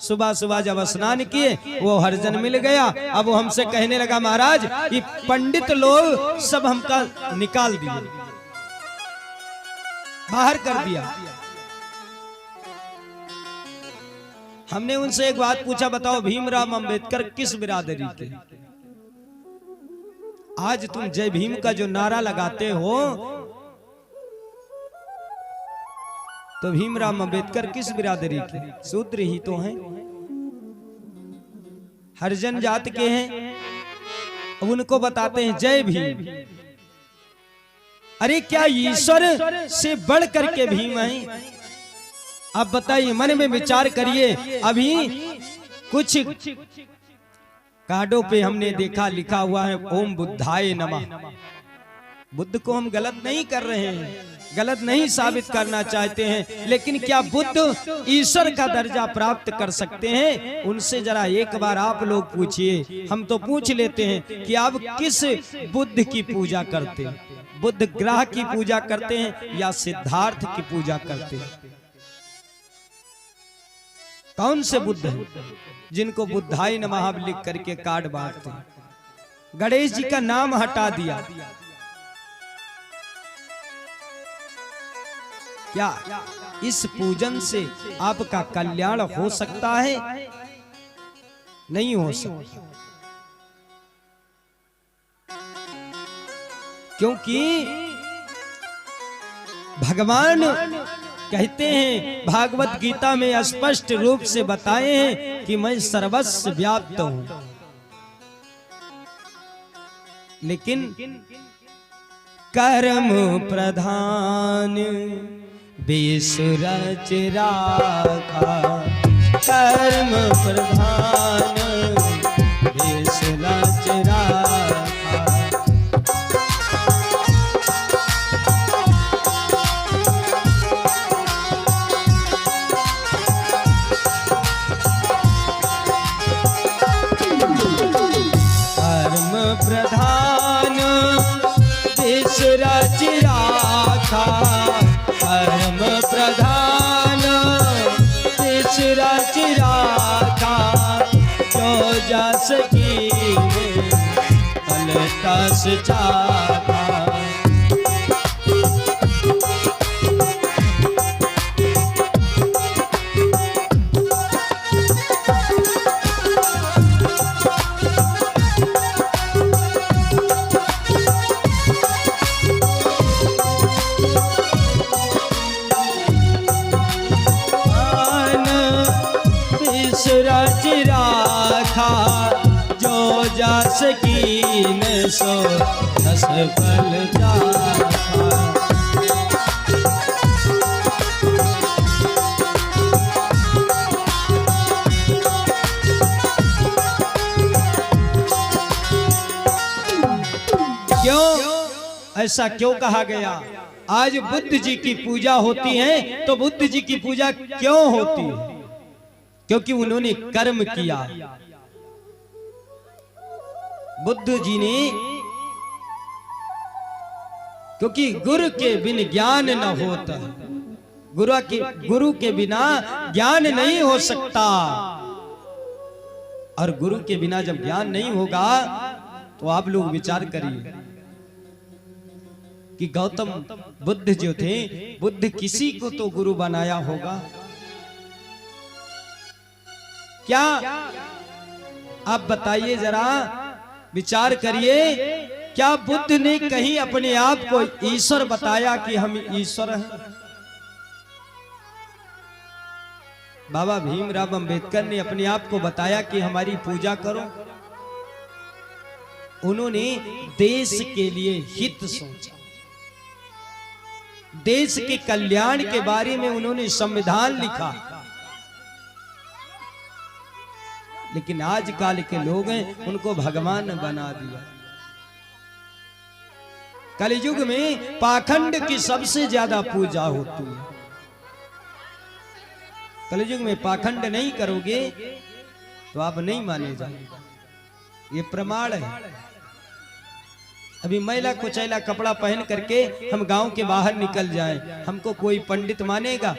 सुबह सुबह जब स्नान किए वो हरिजन मिल गया। अब वो हमसे कहने लगा, महाराज ये पंडित लोग सब हमका निकाल दिए, बाहर कर दिया। हमने उनसे एक बात पूछा, बताओ भीमराव अंबेडकर किस बिरादरी के? आज तुम जय भीम का जो नारा लगाते हो तो भीमराव अंबेडकर किस बिरादरी के? शूद्र ही तो हैं, हरिजन जात के हैं। उनको बताते हैं जय भीम। अरे क्या ईश्वर से बढ़ करके भीम है? आप बताइए, मन में विचार करिए। अभी कुछ कार्डों पे हमने देखा लिखा हुआ है ओम बुद्धाय नमः। बुद्ध को हम गलत नहीं कर रहे हैं, गलत नहीं साबित करना चाहते हैं, लेकिन क्या बुद्ध ईश्वर का दर्जा प्राप्त कर सकते हैं? उनसे जरा एक बार आप लोग पूछिए। हम तो पूछ लेते हैं कि आप किस बुद्ध की पूजा करते हैं? बुद्ध ग्रह की पूजा करते हैं या सिद्धार्थ की पूजा करते हैं? कौन से बुद्ध हैं जिनको बुद्धाय नमः लिख करके कार्ड बांटते हैं? गणेश जी का नाम हटा दिया। क्या इस पूजन से आपका कल्याण हो सकता है? नहीं हो सकता, क्योंकि भगवान कहते हैं, भागवत गीता में स्पष्ट रूप से बताए हैं कि मैं सर्वस्व व्याप्त हूं। लेकिन कर्म प्रधान विसुरच राखा, कर्म प्रधान विसुरच राखा। प्रधान विसुरच राखा, कर्म प्रधान विसुरच राखा। जो जस कीन्हे फल तस चाखा। कीन सो रस फल चाखा। ऐसा क्यों कहा गया? आज बुद्ध जी की पूजा होती है तो बुद्ध जी की पूजा क्यों होती है? क्योंकि उन्होंने कर्म किया। बुद्ध जी ने, क्योंकि गुरु के बिन ज्ञान न होता, गुरु के बिना ज्ञान नहीं हो सकता। और गुरु के बिना जब ज्ञान नहीं होगा तो आप लोग विचार करिए कि गौतम बुद्ध जो थे, बुद्ध किसी को तो गुरु बनाया होगा क्या? आप बताइए जरा, विचार करिए, क्या बुद्ध ने कहीं अपने आप को ईश्वर बताया कि हम ईश्वर हैं? बाबा भीमराव अंबेडकर ने अपने आप को बताया कि हमारी पूजा करो। उन्होंने देश के लिए हित सोचा, देश के कल्याण के बारे में उन्होंने संविधान लिखा। लेकिन आजकल के लोग हैं, उनको भगवान बना दिया। कलयुग में पाखंड की सबसे ज्यादा पूजा होती है। कलयुग में पाखंड नहीं करोगे तो आप नहीं माने जाएंगे, ये प्रमाण है। अभी मैला कुचैला कपड़ा पहन करके हम गांव के बाहर निकल जाएं, हमको कोई पंडित मानेगा?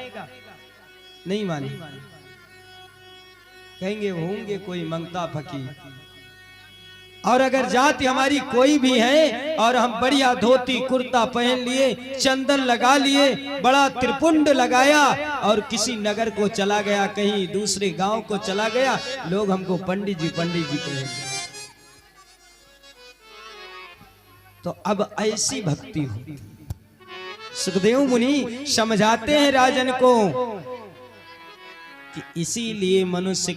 नहीं माने, कहेंगे होंगे कोई मंगता फकीर। और अगर जाति हमारी कोई भी है और हम बढ़िया धोती कुर्ता पहन लिए, चंदन लगा लिए, बड़ा त्रिपुंड लगाया और किसी नगर को चला गया, कहीं दूसरे गांव को चला गया, लोग हमको पंडित जी कहेंगे। तो अब ऐसी भक्ति हो। सुखदेव मुनि समझाते हैं राजन को कि इसीलिए मनुष्य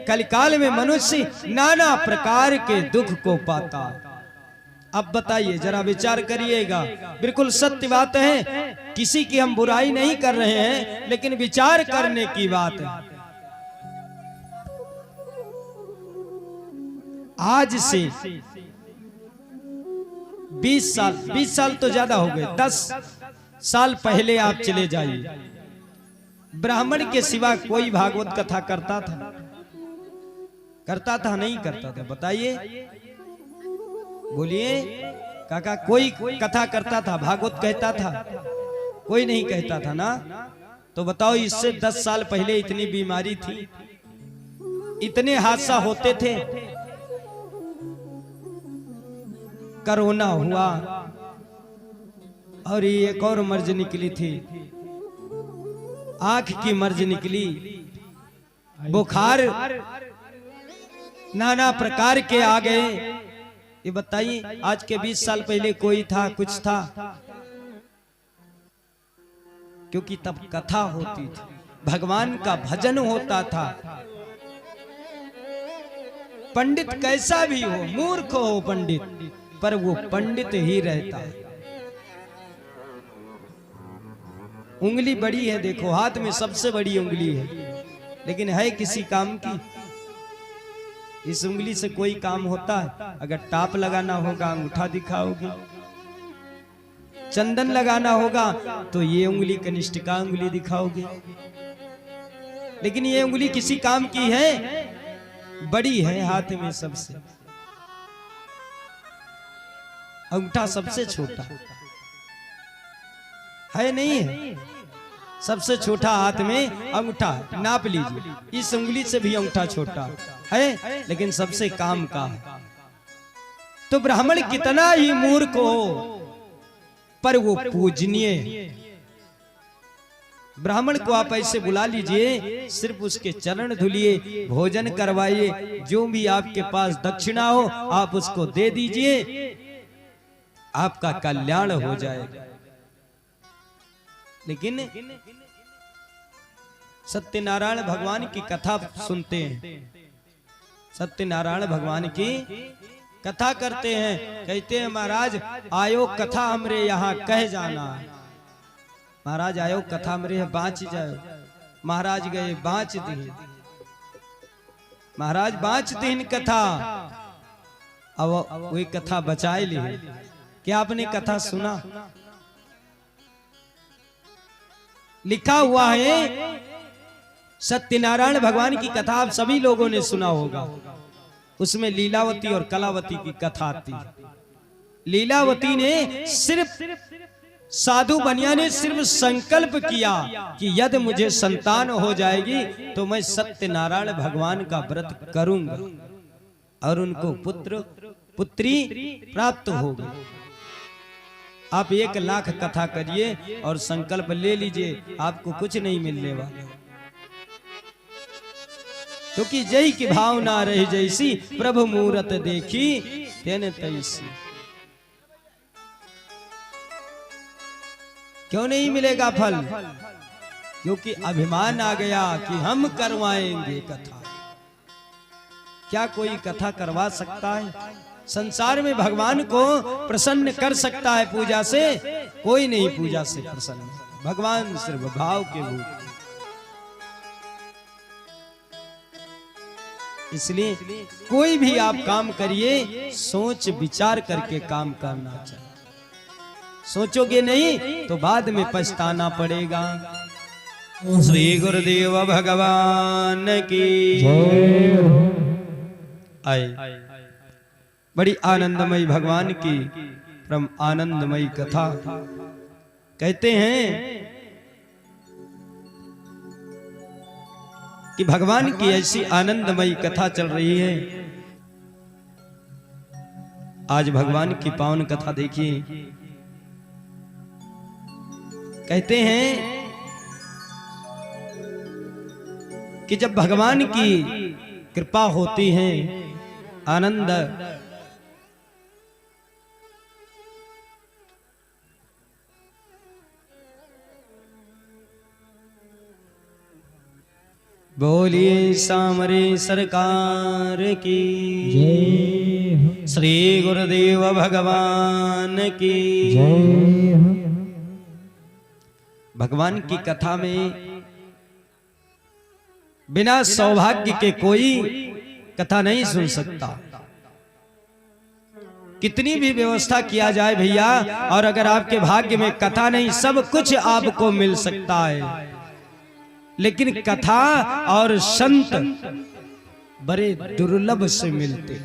कलकाल में मनुष्य नाना प्रकार के दुख को पाता। अब बताइए जरा, विचार करिएगा, बिल्कुल सत्य बात है, किसी की हम बुराई नहीं कर रहे हैं, लेकिन विचार करने की बात है। आज से 20 साल तो ज्यादा हो गए, 10 साल पहले आप चले जाइए, ब्राह्मण के सिवा कोई भागवत कथा करता था? नहीं करता था? बताइए, बोलिए काका, कोई कथा करता था, भागवत कहता था? कोई नहीं कहता था ना। तो बताओ, इससे 10 साल पहले इतनी बीमारी थी, इतने हादसा होते थे, कोरोना हुआ और एक और मर्ज निकली थी, आंख की मर्ज निकली, बुखार नाना प्रकार के आ गए। ये बताइए, आज के 20 साल पहले कोई था, कुछ था? क्योंकि तब कथा होती थी, भगवान का भजन होता था। पंडित कैसा भी हो, मूर्ख हो पंडित, पर वो पंडित ही रहता है। उंगली बड़ी है, देखो हाथ में सबसे बड़ी उंगली है, लेकिन है किसी काम की? इस उंगली से कोई काम होता है? अगर टाप लगाना होगा अंगूठा दिखाओगे, चंदन लगाना होगा तो ये उंगली कनिष्ठिका उंगली दिखाओगे, लेकिन ये उंगली किसी काम की है? बड़ी है हाथ में सबसे, अंगूठा सबसे छोटा है, नहीं है? सबसे छोटा हाथ में अंगूठा, नाप लीजिए, इस उंगली से भी अंगूठा छोटा है, लेकिन सबसे काम का है। तो ब्राह्मण कितना ही मूर्ख हो, पर वो पूजनीय है। ब्राह्मण को आप ऐसे बुला लीजिए, सिर्फ उसके चरण धुलिए, भोजन करवाइए, जो भी आपके पास दक्षिणा हो आप उसको दे दीजिए, आपका कल्याण हो जाएगा। लेकिन सत्यनारायण भगवान की कथा सुनते हैं, सत्यनारायण भगवान की कथा करते हैं। कहते हैं महाराज आयो कथा हमरे यहाँ कह जाना। महाराज आयो कथा हमरे यहाँ बाँच जाओ। महाराज गए बाँच दी, महाराज बाँच दीन कथा। अब वही कथा बचाए ली। क्या आपने कथा सुना? लिखा हुआ है सत्यनारायण भगवान की कथा आप सभी लोगों ने सुना होगा। उसमें लीलावती और कलावती की कथा आती है। लीलावती ने सिर्फ साधु बनिया ने सिर्फ संकल्प किया कि यदि मुझे संतान हो जाएगी तो मैं सत्यनारायण भगवान का व्रत करूंगा और उनको पुत्र पुत्री प्राप्त होगी। आप 1 लाख कथा करिए और संकल्प ले लीजिए, आपको कुछ नहीं मिलने वाला, क्योंकि जय की भावना रही जैसी प्रभु मूरत देखी तेने तैसी। क्यों नहीं मिलेगा फल? क्योंकि अभिमान आ गया कि हम करवाएंगे कथा। क्या कोई कथा करवा सकता है? संसार में भगवान को प्रसन्न कर सकता है पूजा से? कोई नहीं पूजा से प्रसन्न। भगवान सिर्फ भाव के भूत। इसलिए कोई भी आप काम करिए सोच विचार करके काम करना चाहिए। सोचोगे नहीं तो बाद में पछताना पड़ेगा। श्री गुरुदेव भगवान की आए। बड़ी आनंदमयी भगवान की परम आनंदमयी कथा। कहते हैं कि भगवान की ऐसी आनंदमयी कथा चल रही है। आज भगवान की पावन कथा देखिए। कहते हैं कि जब भगवान की कृपा होती है, आनंद बोलिए सामरे सरकार की जय। श्री गुरुदेव भगवान की जय। भगवान की कथा में बिना सौभाग्य के कोई कथा नहीं सुन सकता। कितनी भी व्यवस्था किया जाए भैया, और अगर आपके भाग्य में कथा नहीं, सब कुछ आपको मिल सकता है, लेकिन कथा और संत बड़े दुर्लभ से मिलते।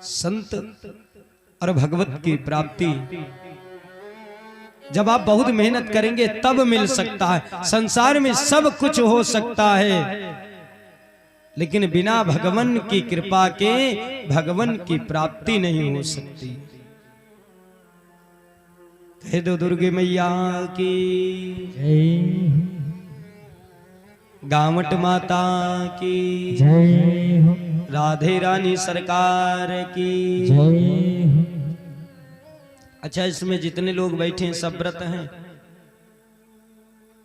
संत और भगवत की प्राप्ति जब आप बहुत मेहनत करेंगे तब मिल सकता है। संसार में सब कुछ हो सकता है, लेकिन बिना भगवान की कृपा के भगवान की प्राप्ति नहीं हो सकती। कह दो दुर्गे मैया की जय, गावट माता की जय, राधे रानी सरकार की जय। अच्छा, इसमें जितने लोग बैठे हैं सब व्रत हैं?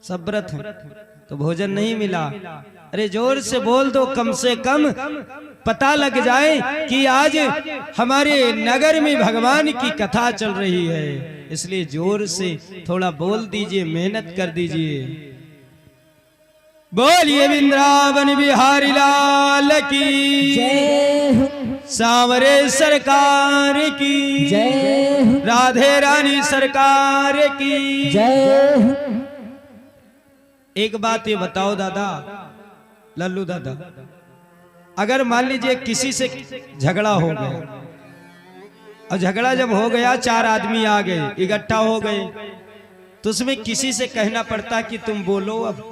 सब व्रत हैं तो भोजन नहीं मिला? अरे जोर से बोल दो, कम से कम पता लग जाए कि आज हमारे नगर में भगवान की कथा चल रही है। इसलिए जोर से थोड़ा बोल दीजिए, मेहनत कर दीजिए। बोलिए वृंदावन बिहारी लाल की जय, सांवरे सरकार की जय, राधे रानी सरकार की जय। एक बात ये बताओ दादा, लल्लू दादा, अगर मान लीजिए किसी से झगड़ा हो गया, और झगड़ा जब हो गया, 4 आदमी आ गए, इकट्ठा हो गए, तो उसमें किसी से कहना पड़ता कि तुम बोलो। अब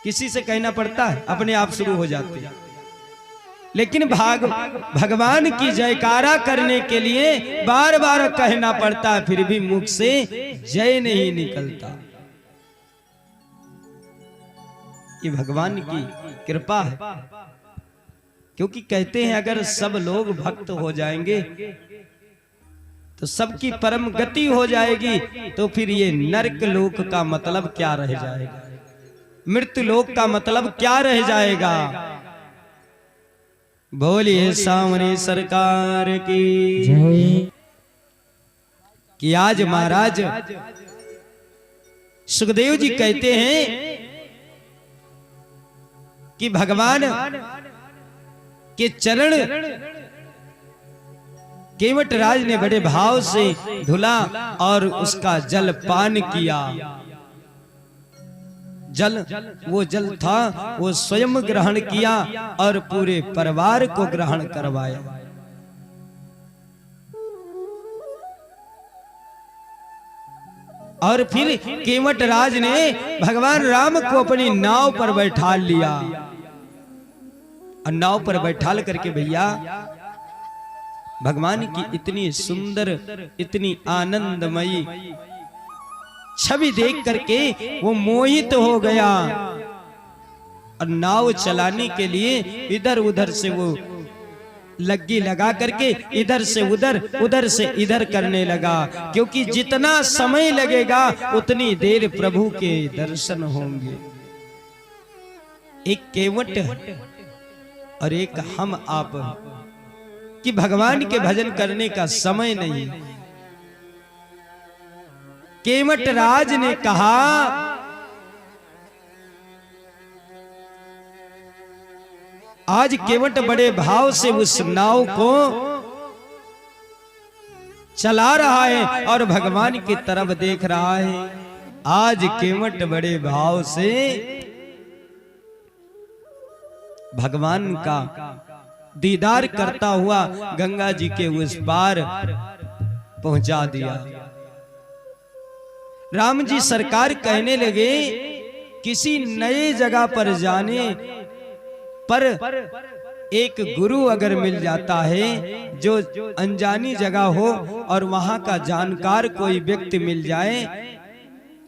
किसी से कहना पड़ता है? अपने आप शुरू हो जाते हैं। लेकिन भगवान की जयकारा करने के लिए बार बार कहना पड़ता है, फिर भी मुख से जय नहीं निकलता। ये भगवान की कृपा है। क्योंकि कहते हैं अगर सब लोग भक्त हो जाएंगे तो सबकी परम गति हो जाएगी, तो फिर ये नरक लोक का मतलब क्या रह जाएगा, मृत्यु लोक का मतलब क्या रह जाएगा। बोलिए सामने सरकार की जय। कि आज महाराज सुखदेव जी कहते हैं कि भगवान के चरण केवट राज ने बड़े भाव से धुला और उसका जल पान किया। वो जल था वो स्वयं ग्रहण किया और पूरे परिवार को ग्रहण करवाया। और फिर केवट राज ने भगवान राम को अपनी नाव पर बैठा लिया और नाव पर बैठाल करके भैया भगवान की इतनी सुंदर इतनी आनंदमयी छवि देख करके वो मोहित हो गया और नाव चलाने के लिए इधर उधर से वो लग्गी लगा करके इधर से उधर उधर से इधर करने लगा, क्योंकि जितना समय लगेगा उतनी देर प्रभु के दर्शन होंगे। एक केवट और एक हम आप कि भगवान के भजन करने का समय नहीं। केवट राज ने कहा आज केवट बड़े भाव से उस नाव को चला रहा है और भगवान की तरफ देख रहा है। आज केवट बड़े भाव से भगवान का दीदार करता हुआ गंगा जी के उस पार पहुंचा दिया। राम जी सरकार कहने लगे किसी नए जगह पर जाने पर एक गुरु अगर मिल जाता है जो अनजानी जगह हो और वहां का जानकार कोई व्यक्ति मिल जाए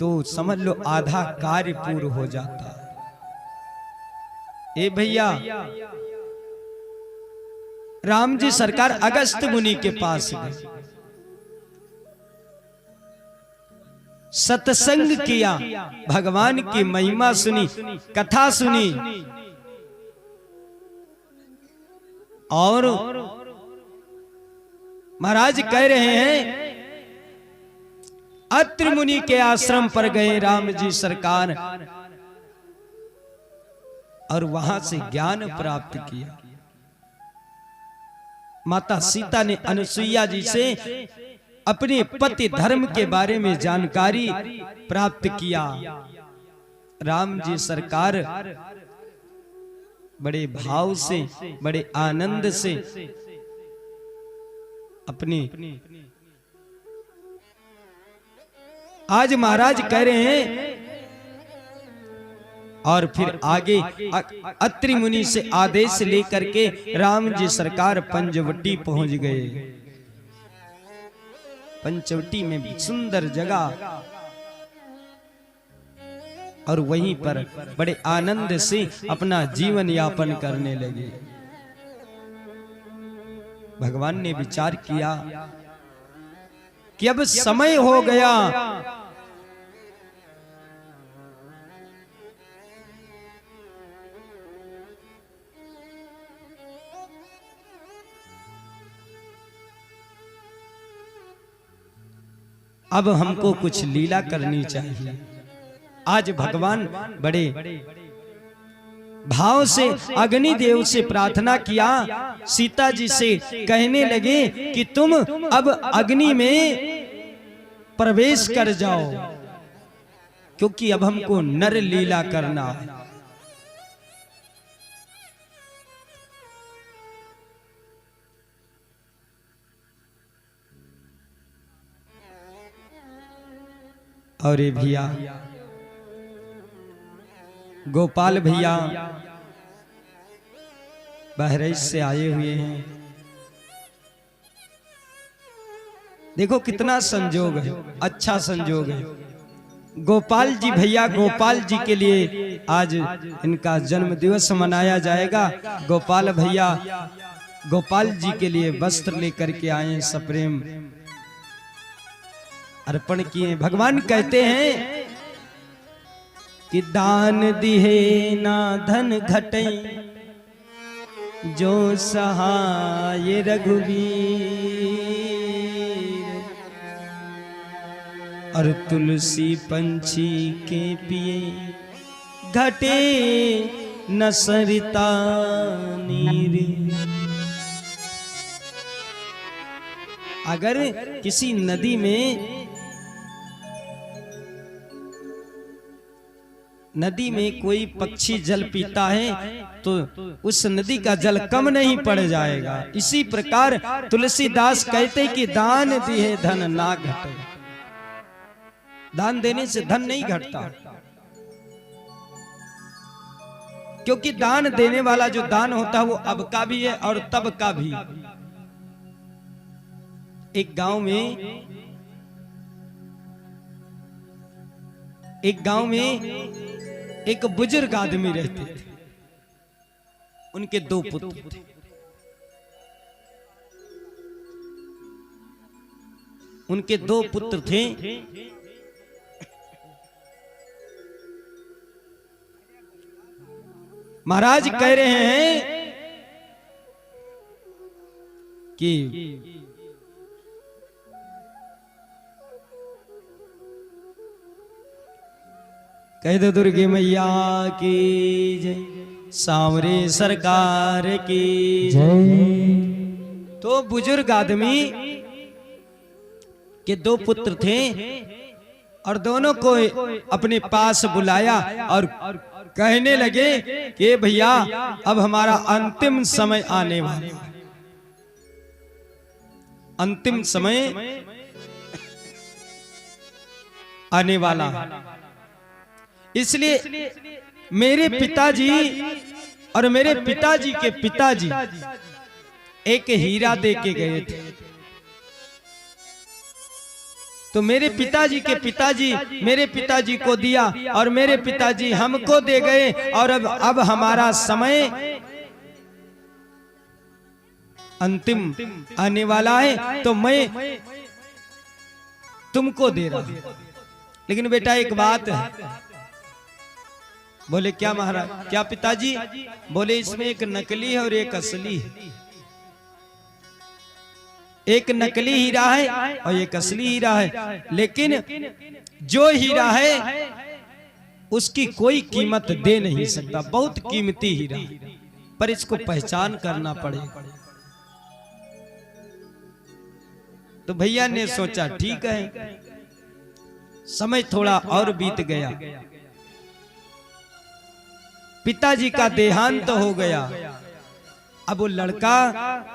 तो समझ लो आधा कार्य पूर्ण हो जाता है। ए भैया राम जी सरकार अगस्त मुनि के पास गए, सत्संग किया, भगवान की महिमा सुनी, कथा सुनी और महाराज कह रहे हैं अत्रि मुनि के आश्रम पर गए राम जी सरकार और वहां से ज्ञान प्राप्त किया। माता सीता ने अनुसुईया जी से अपने पति धर्म के बारे में जानकारी प्राप्त किया। राम जी सरकार बड़े भाव से बड़े आनंद से अपनी आज महाराज कह रहे हैं और फिर आगे अत्रि मुनि से आदेश लेकर के राम जी सरकार पंचवटी पहुंच गए। पंचवटी में भी सुंदर जगह और वहीं पर बड़े आनंद से अपना जीवन यापन करने लगे। भगवान ने विचार किया कि अब समय हो गया, अब हमको कुछ लीला करनी चाहिए। आज भगवान बड़े भाव से अग्निदेव से प्रार्थना किया, सीता जी से कहने लगे कि तुम अब अग्नि में प्रवेश कर जाओ, क्योंकि अब हमको नर लीला करना है। और ये भैया गोपाल भैया बहराइच से आए हुए हैं। देखो कितना संजोग है, अच्छा संजोग है। गोपाल जी भैया, गोपाल जी के लिए आज इनका जन्म दिवस मनाया जाएगा। गोपाल भैया गोपाल जी के लिए वस्त्र लेकर के आए, सप्रेम अर्पण किए। भगवान कहते हैं कि दान दिहे ना धन घटे, जो सहाय रघुवीर, और तुलसी पंछी के पिए, घटे न सरिता नीर। अगर किसी नदी में कोई पक्षी जल पीता है तो उस नदी का जल कम नहीं पड़ जाएगा। इसी प्रकार तुलसीदास कहते कि दान दिए धन ना घटे। दान देने से धन नहीं घटता, क्योंकि दान देने वाला जो दान होता है वो अब का भी है और तब का भी। एक गांव में एक बुजुर्ग आदमी रहते थे। उनके 2 पुत्र थे। उनके 2 पुत्र थे। महाराज कह रहे हैं कि कह दो दुर्गे मैया की जय, सांवरे सरकार की जय। तो बुजुर्ग आदमी के 2 पुत्र थे और दोनों को अपने पास बुलाया और कहने लगे कि भैया अब हमारा अंतिम समय आने वाला है। अंतिम समय आने वाला है, इसलिए मेरे पिताजी और मेरे पिताजी के पिताजी एक हीरा दे के गए थे। तो मेरे पिताजी के पिताजी मेरे पिताजी को दिया और मेरे पिताजी हमको दे गए। और अब हमारा समय अंतिम आने वाला है, तो मैं तुमको दे रहा हूं। लेकिन बेटा एक बात है। बोले क्या महाराज, क्या पिताजी? बोले इसमें एक नकली है और एक असली है। एक नकली हीरा है और एक असली हीरा है, लेकिन जो हीरा है उसकी कोई कीमत दे नहीं सकता। बहुत कीमती हीरा है, पर इसको पहचान करना पड़ेगा। तो भैया ने सोचा ठीक है। समय थोड़ा और बीत गया। पिताजी का देहांत हो गया। अब वो लड़का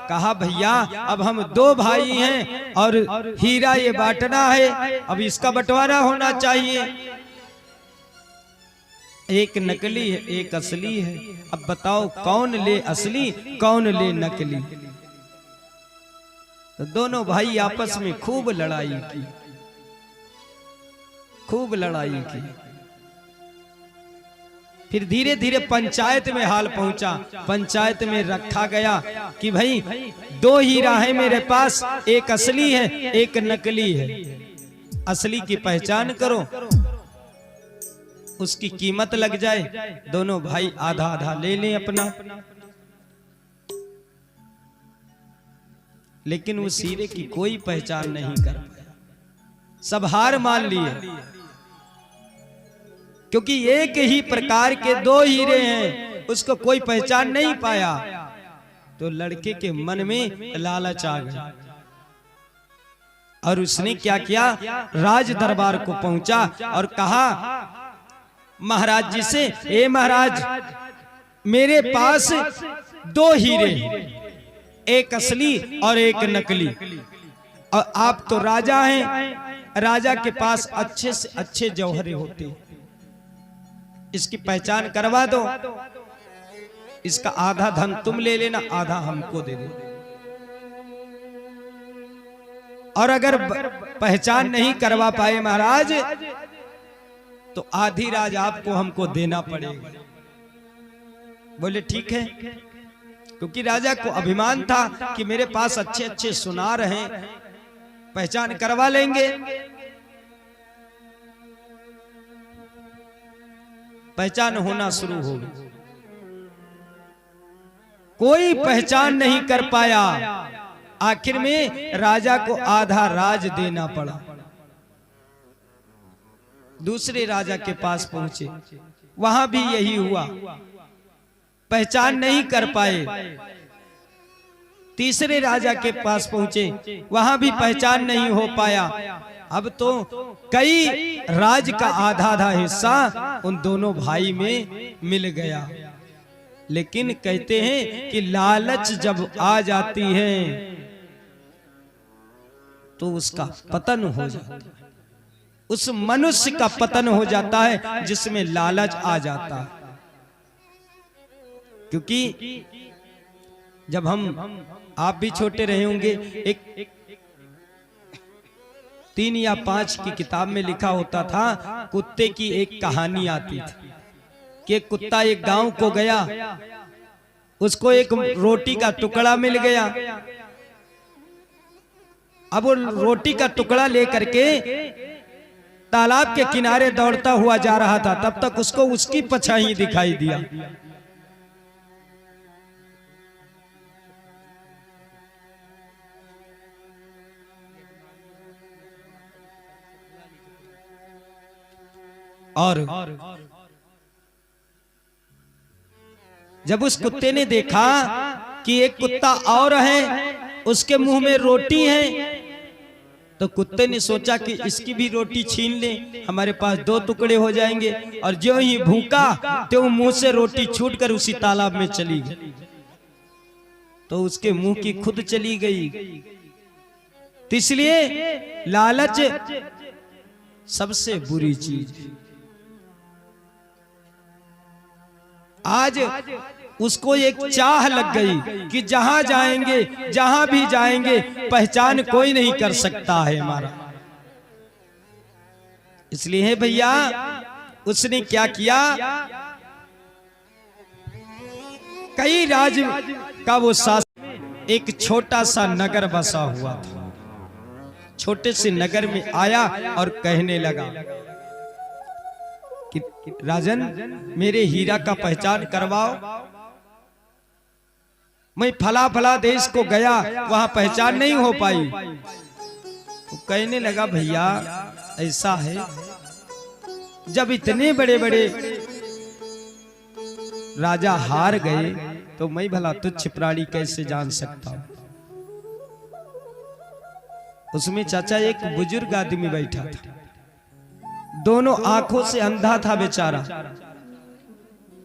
कहा भैया अब हम 2 भाई हैं और हीरा ये बांटना है, अब इसका बंटवारा होना चाहिए। एक नकली है एक असली है, अब बताओ कौन ले असली कौन ले नकली? तो दोनों भाई आपस में खूब लड़ाई की, खूब लड़ाई की। फिर धीरे धीरे पंचायत में हाल पहुंचा। पंचायत में रखा गया कि भाई 2 हीरा है मेरे पास, एक असली है एक नकली है। असली की पहचान करो, उसकी कीमत लग जाए। दोनों भाई आधा आधा ले लें अपना। लेकिन उस हीरे की कोई पहचान नहीं कर पाया, सब हार मान लिए, क्योंकि एक ही प्रकार के 2 हीरे हैं, उसको कोई पहचान नहीं पाया। तो लड़के के मन में लालच आ गया और उसने क्या किया, राज दरबार को पहुंचा और कहा महाराज जी से, ए महाराज मेरे पास 2 हीरे, एक असली और एक नकली, और आप तो राजा हैं, राजा के पास अच्छे से अच्छे जौहरे होते हैं, इसकी पहचान करवा दो। इसका आधा धन तुम ले लेना, आधा हमको दे दो। और अगर पहचान नहीं करवा पाए महाराज तो आधी राज आपको हमको देना पड़ेगा। बोले ठीक है, क्योंकि राजा को अभिमान था कि मेरे पास अच्छे अच्छे सुनार हैं, पहचान करवा लेंगे। पहचान होना शुरू हो गई, कोई पहचान नहीं कर पाया। आखिर में राजा को आधा राज देना पड़ा। दूसरे राजा के पास पहुंचे, वहां भी यही हुआ, पहचान नहीं कर पाए। तीसरे राजा के पास पहुंचे, वहां भी पहचान नहीं हो पाया। अब तो कई राज का आधा आधा हिस्सा उन दोनों भाई में मिल गया। लेकिन कहते हैं कि लालच जब आ जाती है तो उसका पतन हो जाता है। उस मनुष्य का पतन हो जाता है जिसमें लालच आ जाता है। क्योंकि जब आप भी छोटे रहे होंगे, एक 3 या 5 की किताब में लिखा होता था, कुत्ते की एक कहानी आती थी कि कुत्ता एक गांव को गया, उसको एक रोटी का टुकड़ा मिल गया। अब वो रोटी का टुकड़ा लेकर के तालाब के किनारे दौड़ता हुआ जा रहा था, तब तक उसको उसकी परछाई दिखाई दिया। और जब उस कुत्ते ने देखा कि एक कुत्ता और है, उसके मुंह में रोटी है, तो कुत्ते ने सोचा कि इसकी भी रोटी छीन ले, हमारे पास 2 टुकड़े हो जाएंगे। और जो ही भूखा तो मुंह से रोटी छूटकर उसी तालाब में चली गई, तो उसके मुंह की खुद चली गई। तो इसलिए लालच सबसे बुरी चीज। आज उसको एक चाह लग गई कि जहां जाएंगे, जहां भी जाएंगे, पहचान कोई नहीं कर सकता है हमारा। इसलिए है भैया, उसने क्या किया, कई राज्य का वो शासक एक छोटा सा नगर बसा हुआ था। छोटे से नगर में आया और कहने लगा कि राजन, मेरे हीरा का पहचान करवाओ। मैं फला फला देश को गया, वहां पहचान नहीं हो पाई। तो कहने लगा, भैया ऐसा है, जब इतने बड़े बड़े राजा हार गए तो मैं भला तुच्छ प्राणी कैसे जान सकता हूं। उसमें चाचा एक बुजुर्ग आदमी बैठा था, दोनों आंखों से अंधा था बेचारा।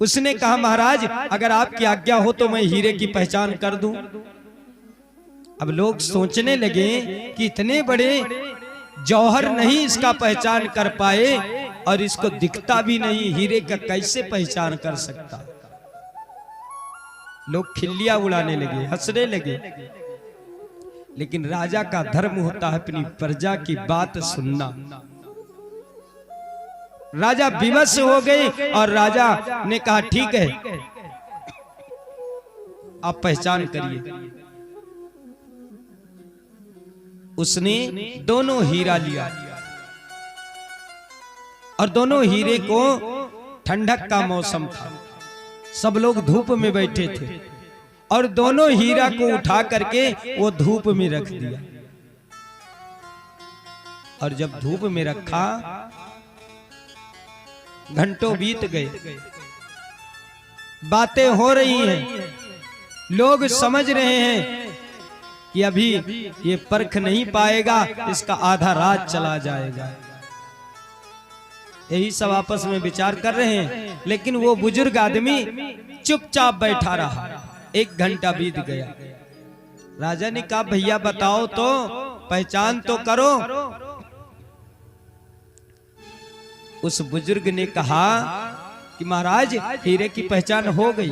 उसने कहा, महाराज अगर आपकी आज्ञा हो तो मैं हीरे की पहचान कर दूं। अब लोग सोचने लगे कि इतने बड़े जौहर नहीं इसका पहचान कर पाए, और इसको दिखता भी नहीं, हीरे का कैसे पहचान कर सकता। लोग खिल्लियां उड़ाने लगे, हंसने लगे। लेकिन राजा का धर्म होता है अपनी प्रजा की बात सुनना। राजा विवश हो गए और राजा ने कहा, ठीक है आप पहचान करिए। उसने दोनों हीरा लिया और दोनों हीरे को, ठंडक का मौसम था, सब लोग धूप में बैठे थे, और दोनों हीरा को उठा करके वो धूप में रख दिया। और जब धूप में रखा, घंटों बीत गए, बातें हो रही हैं, लोग समझ रहे हैं कि अभी ये परख नहीं पाएगा, इसका आधा रात चला जाएगा। यही सब आपस में विचार कर रहे हैं। लेकिन वो बुजुर्ग आदमी चुपचाप बैठा रहा। 1 घंटा बीत गया। राजा ने कहा, भैया बताओ तो, पहचान तो करो। उस बुजुर्ग ने कहा कि महाराज हीरे की पहचान हो गई।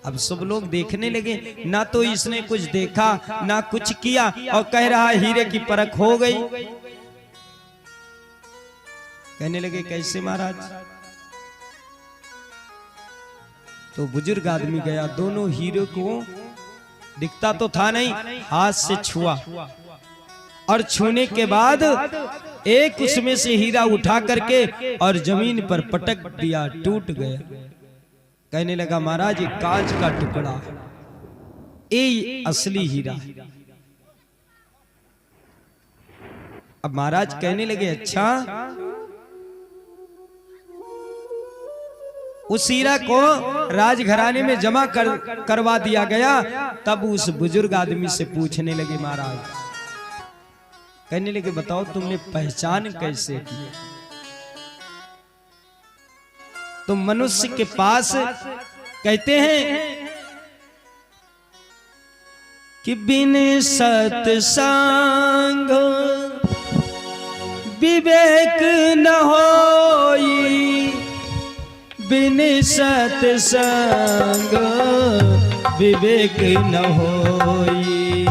अब सब लोग देखने लगे, ना तो इसने कुछ देखा ना कुछ किया, और कह रहा है हीरे की परख हो गई। कहने लगे कैसे महाराज? तो बुजुर्ग आदमी गया, दोनों हीरो को दिखता तो था नहीं, हाथ से छुआ और छूने के बाद एक उसमें से हीरा उठा करके और जमीन पर पटक दिया, टूट गया। कहने लगा महाराज ये कांच का टुकड़ा, ये असली हीरा है। अब महाराज कहने लगे अच्छा, उस हीरा को राजघराने में जमा करवा दिया गया। तब उस बुजुर्ग आदमी से पूछने लगे महाराज, कहने लगे बताओ तुमने पहचान कैसे की? तो मनुष्य के पास कहते हैं कि बिन सत्संग विवेक न होई, बिन सत्संग विवेक न होई,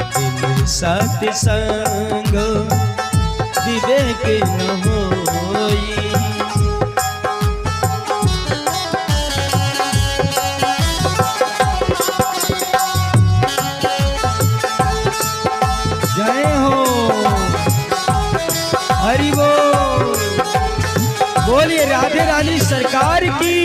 बिन सत्संग विवेक न होई। जय हो, हरि बोल, बोलिए राधे रानी सरकार की।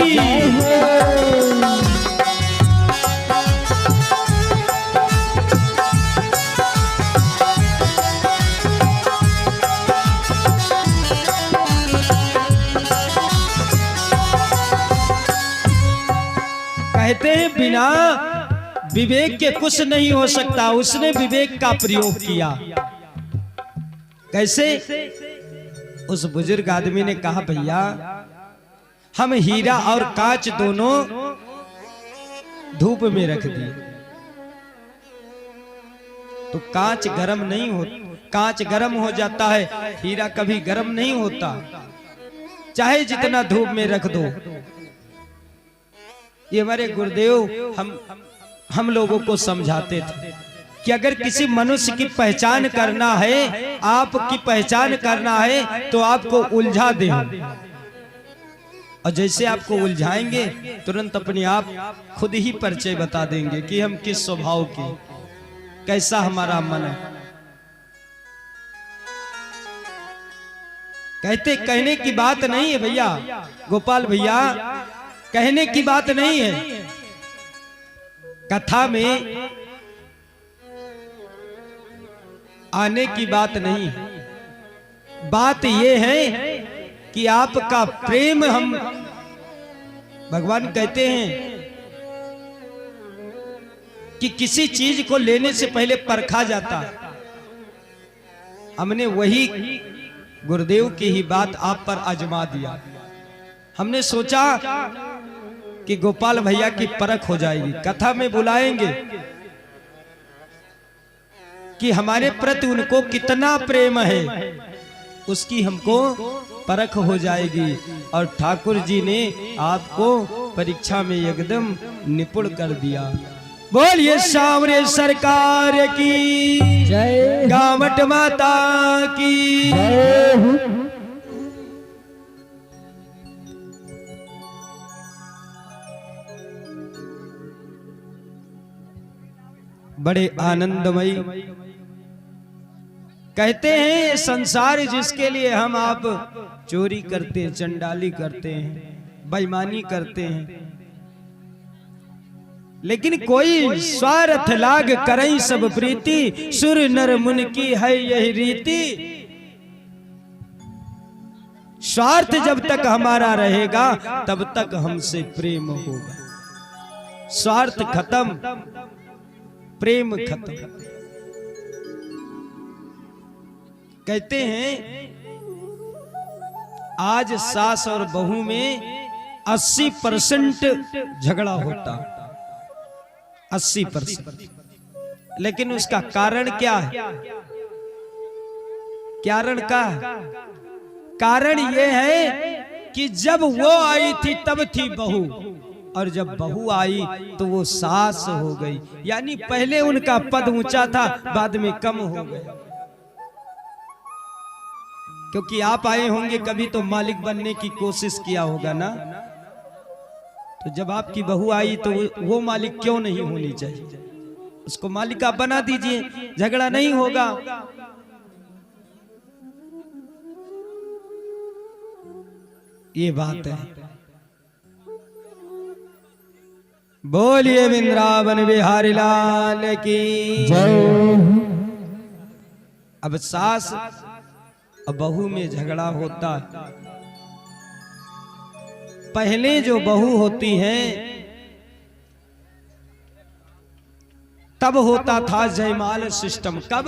कहते हैं बिना विवेक के कुछ नहीं हो सकता, उसने विवेक का प्रयोग किया। कैसे? उस बुजुर्ग आदमी ने कहा भैया हम हीरा और कांच दोनों धूप में रख दिए तो कांच गर्म नहीं हो, कांच गर्म हो जाता है, हीरा कभी गर्म नहीं होता, चाहे जितना धूप में रख दो। ये हमारे गुरुदेव हम लोगों को समझाते थे कि अगर किसी मनुष्य की पहचान करना है, आपकी पहचान करना है तो आपको उलझा दे, और जैसे आपको उलझाएंगे तुरंत अपने आप खुद ही परिचय बता देंगे कि हम किस स्वभाव के, कैसा हमारा मन है। कहने की बात नहीं है भैया, गोपाल भैया कहने की बात नहीं है, कथा में आने की बात नहीं है। बात यह है कि आपका प्रेम, हम भगवान कहते हैं कि किसी चीज को लेने से पहले परखा जाता, हमने वही गुरुदेव की ही बात आप पर आजमा दिया। हमने सोचा कि गोपाल भैया की परख हो जाएगी, कथा में बुलाएंगे कि हमारे प्रति उनको कितना प्रेम है, उसकी हमको परख हो जाएगी। और ठाकुर जी ने आपको परीक्षा में एकदम निपुण कर दिया। बोलिए सामने सरकार की जय, गावट माता की जय। बड़े आनंदमयी कहते हैं संसार जिसके लिए हम आप चोरी करते हैं, चंडाली करते हैं, बेईमानी करते हैं, लेकिन कोई स्वार्थ लाग करई सब प्रीति, सुर नर मुन की है यही रीति। स्वार्थ जब तक हमारा रहेगा तब तक हमसे प्रेम होगा, स्वार्थ खत्म प्रेम खत्म। कहते हैं आज सास और बहू में 80% झगड़ा होता, 80%, लेकिन उसका कारण क्या है? कारण यह है कि जब वो आई थी तब थी बहू, और जब बहू आई तो वो सास हो गई। यानी पहले उनका पद ऊंचा था, बाद में कम हो गया। क्योंकि आप आए होंगे कभी तो मालिक बनने की कोशिश किया होगा ना। तो जब आपकी बहू आई तो वो मालिक क्यों नहीं होनी चाहिए, उसको मालिक आप बना दीजिए, झगड़ा नहीं होगा। ये बात है। बोलिए वृंदावन बिहारी लाल की जय। अब सास और बहू में झगड़ा होता है। पहले जो बहू होती है तब होता था जयमाल सिस्टम। कब?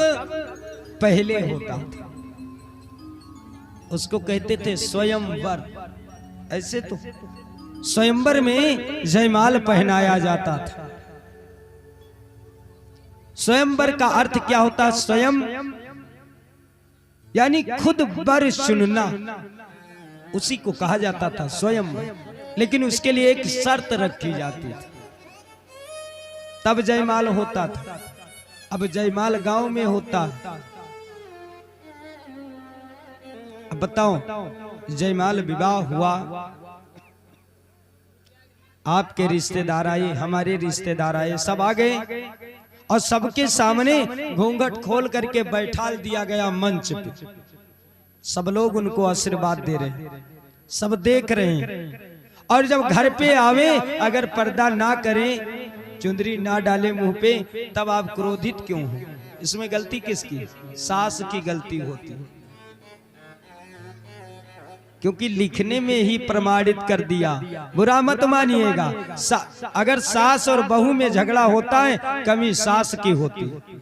पहले होता था, उसको कहते थे स्वयंवर। ऐसे तो स्वयंवर में जयमाल पहनाया जाता था। स्वयंवर का अर्थ क्या होता? स्वयं यानी खुद वर चुनना, उसी को कहा जाता था स्वयंवर। लेकिन उसके लिए एक शर्त रखी जाती थी, तब जयमाल होता था। अब जयमाल गांव में होता है। अब बताओ, जयमाल विवाह हुआ, आपके रिश्तेदार आए, हमारे रिश्तेदार आए, सब आ गए और सबके सामने घूंघट खोल करके बैठाल दिया गया मंच पे। सब लोग उनको आशीर्वाद दे रहे हैं, सब देख रहे हैं। और जब घर पे आवे, अगर पर्दा ना करें, चुंदरी ना डाले मुंह पे, तब आप क्रोधित क्यों हो? इसमें गलती किसकी? सास की गलती होती है, क्योंकि लिखने में ही प्रमाणित कर दिया। बुरा मत मानिएगा, अगर सास और बहू में झगड़ा होता है, कमी सास की होती है।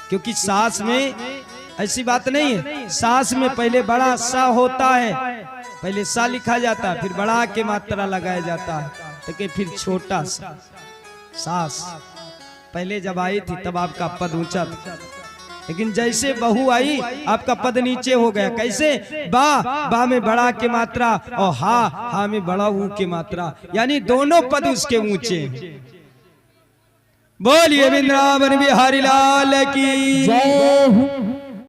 क्योंकि सास में ऐसी बात नहीं है, सास में पहले बड़ा सा होता है, पहले सा लिखा जाता है, फिर बड़ा के मात्रा लगाया जाता है, तो कि फिर छोटा सा। सास पहले जब आई थी तब आपका पद ऊंचा था, लेकिन जैसे बहू आई आपका पद नीचे हो गया। कैसे? बा, बा में बड़ा के मात्रा और हा, हा में बड़ा ऊ के मात्रा, यानी दोनों पद उसके ऊंचे हैं। बोलिए वृंदावन बिहारी लाल की जय।